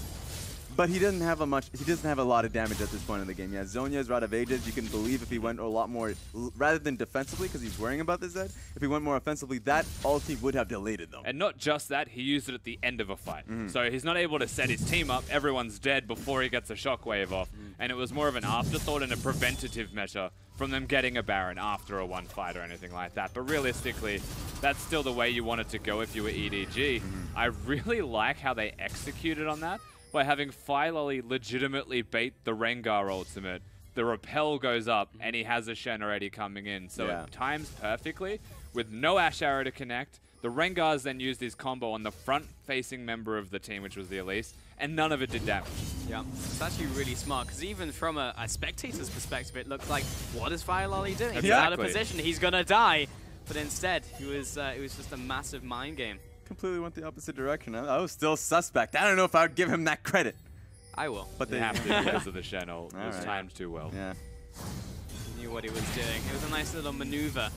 But he doesn't have a lot of damage at this point in the game. Yeah, Zhonya's Rod of Ages, you can believe if he went a lot more, rather than defensively, because he's worrying about this Zed, if he went more offensively, that ulti would have deleted them. And not just that, he used it at the end of a fight. So he's not able to set his team up, everyone's dead before he gets a shockwave off. And it was more of an afterthought and a preventative measure from them getting a Baron after a one fight or anything like that. But realistically, that's still the way you want it to go if you were EDG. I really like how they executed on that. By having Fire Lolly legitimately bait the Rengar ultimate, the Repel goes up and he has a Shen already coming in. So it times perfectly with no Ashe arrow to connect. The Rengars then used his combo on the front-facing member of the team, which was the Elise, and none of it did damage. Yeah, it's actually really smart because even from a spectator's perspective, it looked like, what is Fire Lolly doing? He's out of position, he's gonna die. But instead, it was just a massive mind game. Completely went the opposite direction. I was still suspect. I don't know if I would give him that credit. I will. But they have to because of the Shen ult. It was timed too well. Yeah. He knew what he was doing. It was a nice little maneuver.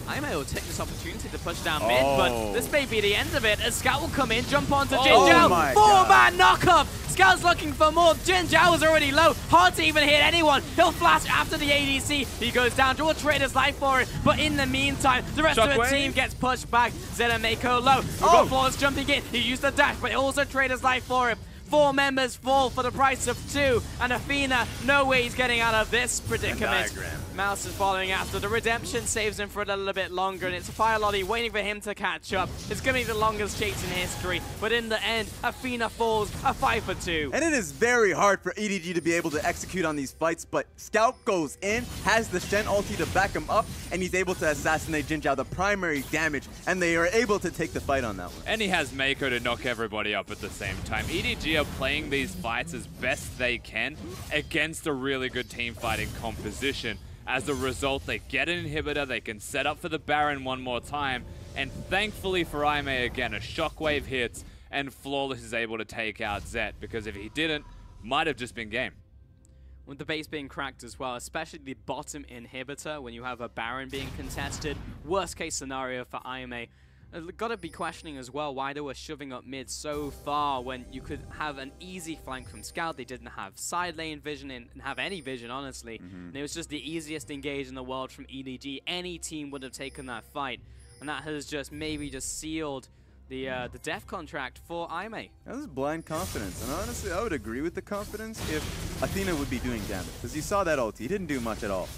IMA will take this opportunity to push down mid, but this may be the end of it as Scout will come in, jump onto Jin Zhao. 4-man knock-up! Scout's looking for more. Jin Zhao is already low. Hard to even hit anyone. He'll flash after the ADC. He goes down. Draw Trader's life for it. But in the meantime, the rest of the team gets pushed back. Zed and Mako low. We've got Flawless jumping in. He used the dash, but also Trader's life for it. 4 members fall for the price of 2. And Athena, no way he's getting out of this predicament. Mouse is following after. The redemption saves him for a little bit longer, and it's Fire Lolly waiting for him to catch up. It's going to be the longest chase in history, but in the end, Athena falls a 5 for 2. And it is very hard for EDG to be able to execute on these fights, but Scout goes in, has the Shen ulti to back him up, and he's able to assassinate Jin Zhao, the primary damage, and they are able to take the fight on that one. And he has Mako to knock everybody up at the same time. EDG are playing these fights as best they can against a really good team fighting composition. As a result, they get an inhibitor, they can set up for the Baron one more time, and thankfully for Aimee again, a shockwave hits, and Flawless is able to take out Zet, because if he didn't, might have just been game. With the base being cracked as well, especially the bottom inhibitor, when you have a Baron being contested, worst case scenario for Aimee. Got to be questioning as well why they were shoving up mid so far when you could have an easy flank from Scout. They didn't have side lane vision and have any vision, honestly. And it was just the easiest engage in the world from EDG. Any team would have taken that fight, and that has just maybe just sealed the death contract for Aimee. That was blind confidence, and honestly, I would agree with the confidence if Athena would be doing damage, because you saw that ult. He didn't do much at all.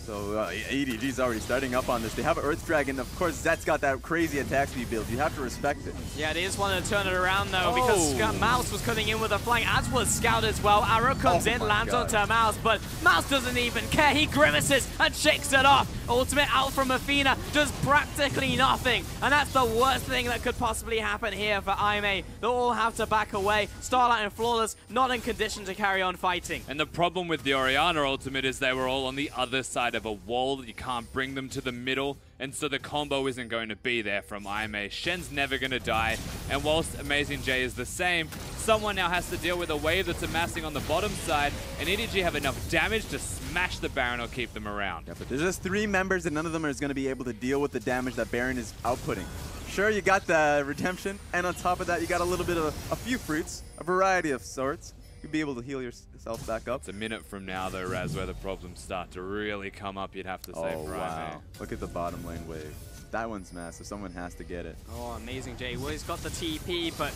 So EDG's already starting up on this. They have an Earth Dragon. Of course, Zet's got that crazy attack speed build. You have to respect it. Yeah, they just wanted to turn it around, though, because Mouse was coming in with a flank, as was Scout as well. Arrow comes in, lands onto Mouse, but Mouse doesn't even care. He grimaces and shakes it off. Ultimate out from Athena does practically nothing, and that's the worst thing that could possibly happen here for Aimee. They'll all have to back away. Starlight and Flawless not in condition to carry on fighting. And the problem with the Orianna ultimate is they were all on the other side of a wall that you can't bring them to the middle, and so the combo isn't going to be there from Aimee. Shen's never going to die, and whilst Amazing J is the same, someone now has to deal with a wave that's amassing on the bottom side, and EDG have enough damage to smash the Baron or keep them around. Yeah, but there's just 3 members, and none of them are going to be able to deal with the damage that Baron is outputting. Sure, you got the redemption, and on top of that, you got a little bit of a few fruits, a variety of sorts. You'll be able to heal yourself back up. It's a minute from now, though, Raz, where the problems start to really come up, you'd have to say, for Aimee. Look at the bottom lane wave. That one's massive. Someone has to get it. Oh, Amazing J. Well, he's got the TP, but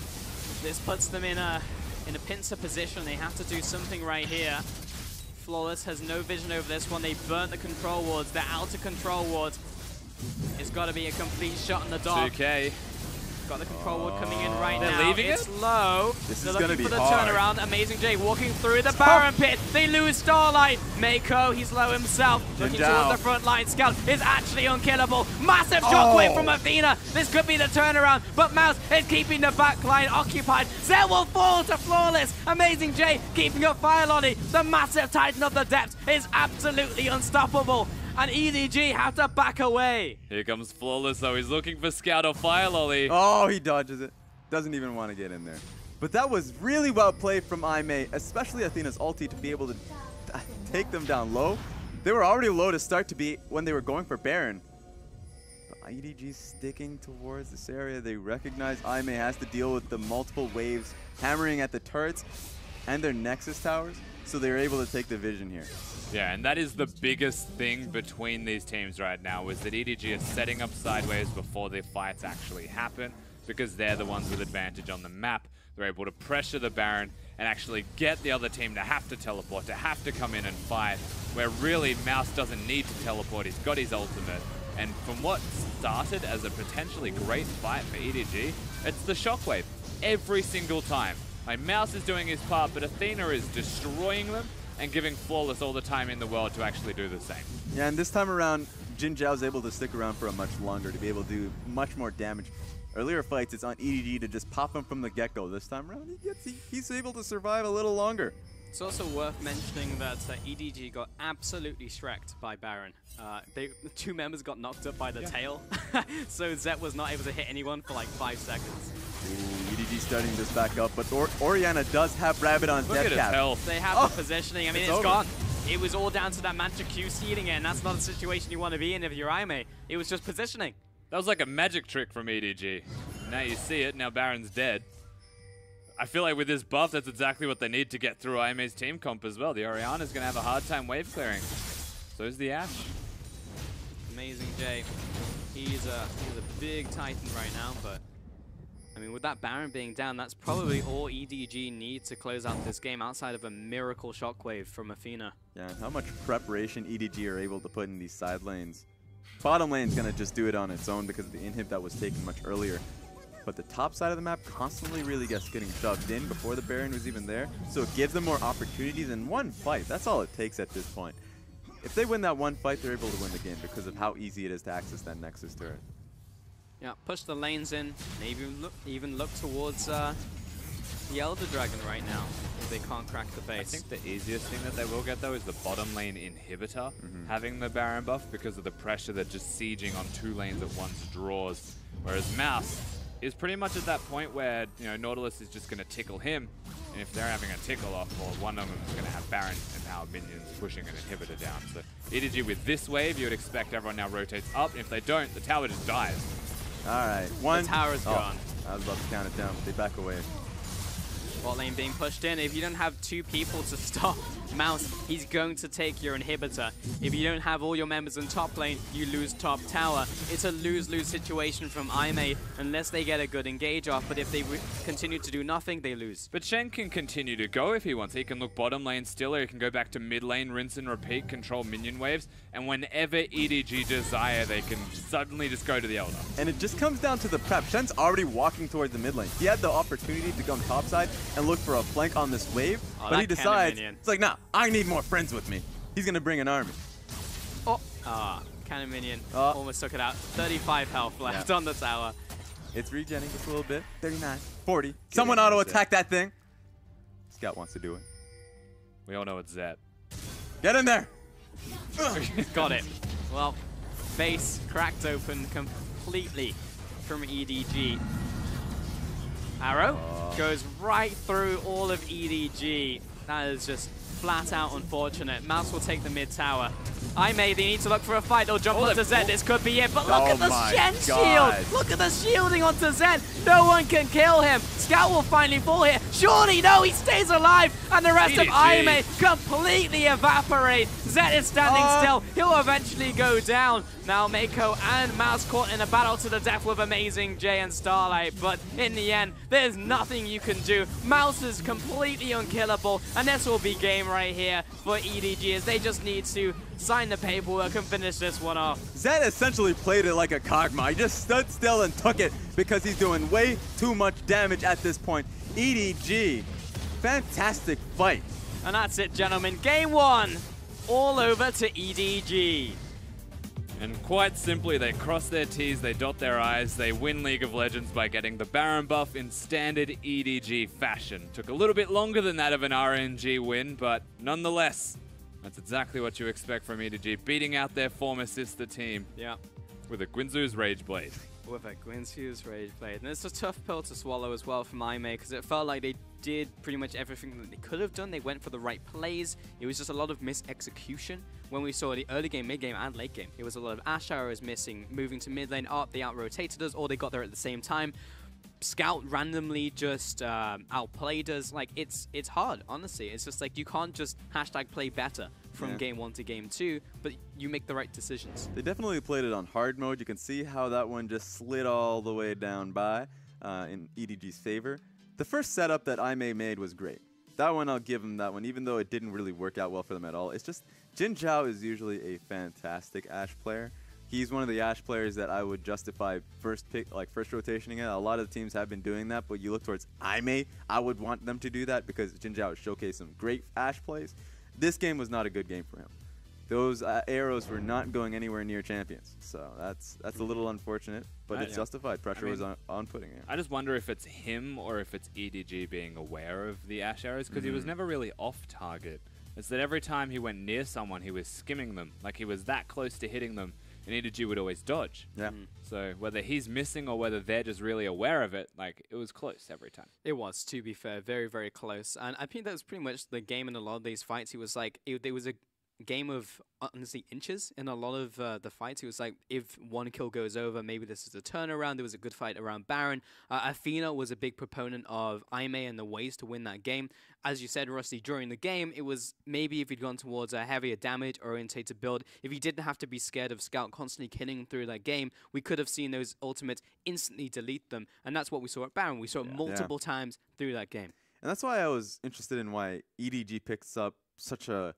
this puts them in a pincer position. They have to do something right here. Flawless has no vision over this one. They burnt the control wards. They're out of control wards. It's got to be a complete shot in the dark. 2K. Got the control ward coming in right They're now. leaving It's it? low. This They're is gonna looking be for the hard. turnaround. Amazing J walking through the Baron pit. They lose Starlight. Mako, he's low himself. Looking towards the front line. Scout is actually unkillable. Massive shockwave from Athena. This could be the turnaround, but Mouse is keeping the back line occupied. Zed will fall to Flawless. Amazing J keeping up Fire Lolly. The massive Titan of the Depths is absolutely unstoppable, and EDG have to back away. Here comes Flawless, though. He's looking for Scout or Fire Lolly. Oh, he dodges it. Doesn't even want to get in there. But that was really well played from Aimee, especially Athena's ulti, to be able to take them down low. They were already low to start to be when they were going for Baron. But EDG's sticking towards this area. They recognize Aimee has to deal with the multiple waves hammering at the turrets and their Nexus towers, so they're able to take the vision here. Yeah, and that is the biggest thing between these teams right now, is that EDG is setting up sideways before the fights actually happen, because they're the ones with advantage on the map. They're able to pressure the Baron and actually get the other team to have to teleport, to have to come in and fight, where really Mouse doesn't need to teleport. He's got his ultimate. And from what started as a potentially great fight for EDG, it's the shockwave every single time. Like, Mouse is doing his part, but Athena is destroying them and giving Flawless all the time in the world to actually do the same. Yeah, and this time around, Jin Zhao's able to stick around for a much longer, to be able to do much more damage. Earlier fights, it's on EDG to just pop him from the get-go. This time around, he's able to survive a little longer. It's also worth mentioning that EDG got absolutely shreked by Baron. The 2 members got knocked up by the tail, so Zet was not able to hit anyone for like 5 seconds. Ooh, EDG starting this back up, but Orianna does have Rabbit on Look at his death cap. health. They have the positioning. I mean, it's over. gone. It was all down to that Mantra Q stealing it, and that's not a situation you want to be in if you're Aimee. It was just positioning. That was like a magic trick from EDG. Now you see it, now Baron's dead. I feel like with this buff, that's exactly what they need to get through Aimee's team comp as well. The Orianna's going to have a hard time wave clearing. So is the Ashe. Amazing J. He's a big Titan right now, but I mean, with that Baron being down, that's probably all EDG need to close out this game outside of a miracle shockwave from Athena. Yeah, how much preparation EDG are able to put in these side lanes. Bottom lane's going to just do it on its own because of the inhib that was taken much earlier. But the top side of the map constantly really gets getting shoved in before the Baron was even there. So it gives them more opportunities in one fight. That's all it takes at this point. If they win that one fight, they're able to win the game because of how easy it is to access that Nexus turret. Yeah, push the lanes in, maybe even look towards the Elder Dragon right now. they can't crack the I base. think the easiest thing that they will get, though, is the bottom lane inhibitor having the Baron buff because of the pressure that just sieging on 2 lanes at once draws. Whereas Mouse is pretty much at that point where, you know, Nautilus is just going to tickle him. And if they're having a tickle off, well, one of them is going to have Baron empowered minions pushing an inhibitor down. So EDG with this wave, you would expect everyone now rotates up. And if they don't, the tower just dies. All right, one. The tower's gone. I was about to count it down, but they back away. Bot lane being pushed in. If you don't have 2 people to stop Mouse, he's going to take your inhibitor. If you don't have all your members in top lane, you lose top tower. It's a lose-lose situation from IMA unless they get a good engage off, but if they continue to do nothing, they lose. But Shen can continue to go if he wants. He can look bottom lane still, or he can go back to mid lane, rinse and repeat, control minion waves, and whenever EDG desire, they can suddenly just go to the Elder. And it just comes down to the prep. Shen's already walking towards the mid lane. He had the opportunity to go on top side and look for a flank on this wave, but he decides, it's like, nah, I need more friends with me. He's going to bring an army. Oh, cannon minion almost took it out. 35 health left on the tower. It's regenning just a little bit. 39, 40. Someone auto-attack that thing. Scout wants to do it. We all know it's Zed. Get in there. Got it. Well, base cracked open completely from EDG. Arrow goes right through all of EDG. That is just flat out unfortunate. Mouse will take the mid tower. they need to look for a fight. They'll jump onto Zed. This could be it. But look at the Shen shield. Look at the shielding onto Zed. No one can kill him. Scout will finally fall here. Surely, no, he stays alive. And the rest of completely evaporate. Zed is standing still. He'll eventually go down. Now Mako and Mouse caught in a battle to the death with Amazing J and Starlight. But in the end, there's nothing you can do. Mouse is completely unkillable. And this will be game right here for EDG as they just need to sign the paperwork and finish this one off. Zed essentially played it like a Kog'Maw. He just stood still and took it because he's doing way too much damage at this point. EDG, fantastic fight. And that's it, gentlemen. Game 1, all over to EDG. And quite simply, they cross their T's, they dot their I's, they win League of Legends by getting the Baron buff in standard EDG fashion. Took a little bit longer than that of an RNG win, but nonetheless, that's exactly what you expect from EDG, beating out their former sister team. Yeah. With a Guinzoo's Rage Blade. With a Guinzoo's Rage Blade. And it's a tough pill to swallow as well from IMA because it felt like they did pretty much everything that they could have done. They went for the right plays. It was just a lot of mis-execution when we saw the early game, mid game, and late game. It was a lot of Ashe arrows missing, moving to mid lane up, they out-rotated us, or they got there at the same time. Scout randomly just outplayed us. Like, it's hard, honestly. It's just like you can't just #play better from game 1 to game 2, but you make the right decisions. They definitely played it on hard mode. You can see how that one just slid all the way down by in EDG's favor. The first setup that IMA made was great. That one, I'll give them that one, even though it didn't really work out well for them at all. It's just, Jin Zhao is usually a fantastic Ashe player. He's one of the Ashe players that I would justify first rotationing at. A lot of the teams have been doing that, but you look towards IMA, I would want them to do that because Jin Zhao has showcased some great Ashe plays. This game was not a good game for him. Those arrows were not going anywhere near champions, so that's a little unfortunate, but it's justified. Pressure was on putting it. I just wonder if it's him or if it's EDG being aware of the Ashe arrows, because he was never really off target. It's that every time he went near someone, he was skimming them, like he was that close to hitting them, and EDG would always dodge. Yeah. So whether he's missing or whether they're just really aware of it, like, it was close every time. It was, to be fair, very, very close. And I think that was pretty much the game in a lot of these fights. He was like, there was a game of, honestly, inches in a lot of the fights. He was like, if one kill goes over, maybe this is a turnaround. There was a good fight around Baron. Athena was a big proponent of IMA and the ways to win that game. As you said, Rusty, during the game, it was maybe if he'd gone towards a heavier damage-orientated build, if he didn't have to be scared of Scout constantly killing through that game, we could have seen those ultimates instantly delete them. And that's what we saw at Baron. We saw it multiple times through that game. And that's why I was interested in why EDG picks up such a...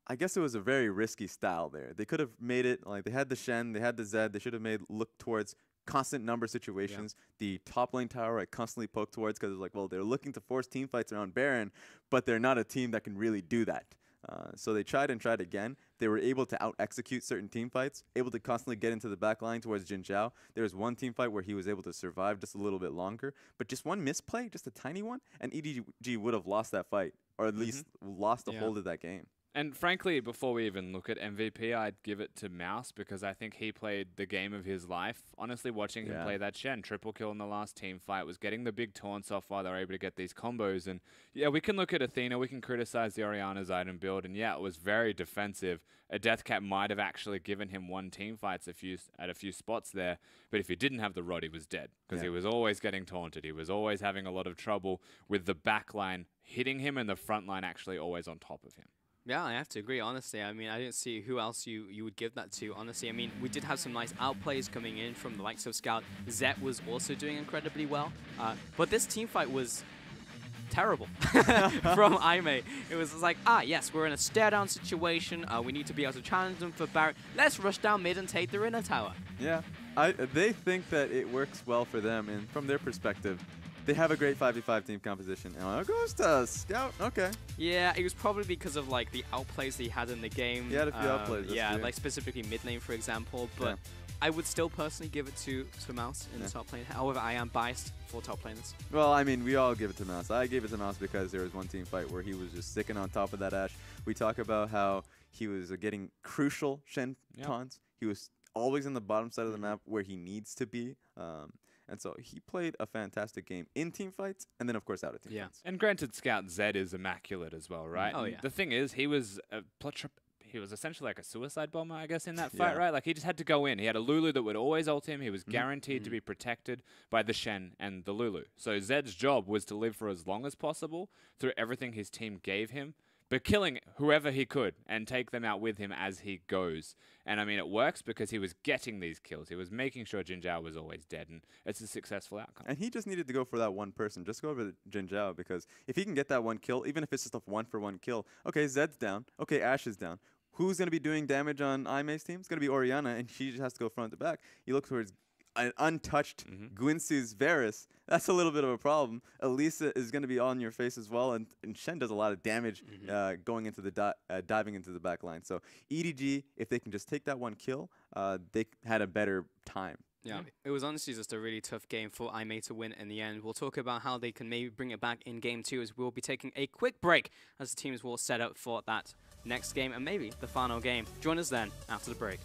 I guess it was a very risky style there. They could have made it, like, they had the Shen, they had the Zed, they should have made look towards constant number situations. The top lane tower I constantly poke towards because it's like, well, they're looking to force team fights around Baron, but they're not a team that can really do that. So they tried and tried again. they were able to out-execute certain team fights, able to constantly get into the back line towards Jin Zhao. There was one team fight where he was able to survive just a little bit longer, but just one misplay, just a tiny one, and EDG would have lost that fight, or at least lost the hold of that game. And frankly, before we even look at MVP, I'd give it to Mouse because I think he played the game of his life. Honestly, watching him play that Shen, triple kill in the last team fight, was getting the big taunts off while they were able to get these combos. And yeah, we can look at Athena, we can criticize the Orianna's item build, and yeah, it was very defensive. A Deathcat might have actually given him one team fights at a few spots there, but if he didn't have the rod, he was dead because he was always getting taunted. He was always having a lot of trouble with the back line hitting him and the front line actually always on top of him. Yeah, I have to agree, honestly. I mean, I didn't see who else you would give that to, honestly. I mean, we did have some nice outplays coming in from the likes of Scout. Zet was also doing incredibly well. But this team fight was terrible from Aimee. It was like, yes, we're in a stare-down situation. We need to be able to challenge them for Barret. Let's rush down mid and take the inner tower. Yeah, they think that it works well for them, and from their perspective, they have a great 5v5 team composition. And it goes to Scout. Okay. Yeah, it was probably because of like the outplays that he had in the game. He had a few outplays. Yeah, like specifically mid lane, for example. But I would still personally give it to Mouse in the top lane. However, I am biased for top laners. Well, I mean, we all give it to Mouse. I gave it to Mouse because there was one team fight where he was just sticking on top of that Ashe. We talk about how he was getting crucial Shen taunts. He was always in the bottom side of the map where he needs to be. And so he played a fantastic game in team fights, and then, of course, out of team fights. And granted, Scout Zed is immaculate as well, right? Oh, yeah. The thing is, he was essentially like a suicide bomber, I guess, in that fight, right? Like, he just had to go in. He had a Lulu that would always ult him. He was guaranteed to be protected by the Shen and the Lulu. So Zed's job was to live for as long as possible through everything his team gave him, but killing whoever he could and take them out with him as he goes. And I mean, it works because he was getting these kills. He was making sure Jin Zhao was always dead, and it's a successful outcome. And he just needed to go for that one person. Just go over Jin Zhao, because if he can get that one kill, even if it's just a 1-for-1 kill, okay, Zed's down. Okay, Ashe is down. Who's going to be doing damage on Aimee's team? It's going to be Orianna, and she just has to go front to back. You look towards an untouched Guinsoo's Varus. That's a little bit of a problem. Elisa is going to be on your face as well, and Shen does a lot of damage going into the diving into the back line. So EDG, if they can just take that one kill, they had a better time. Yeah, it was honestly just a really tough game for Aimee to win in the end. We'll talk about how they can maybe bring it back in game 2, as we'll be taking a quick break as the teams will set up for that next game and maybe the final game. Join us then after the break.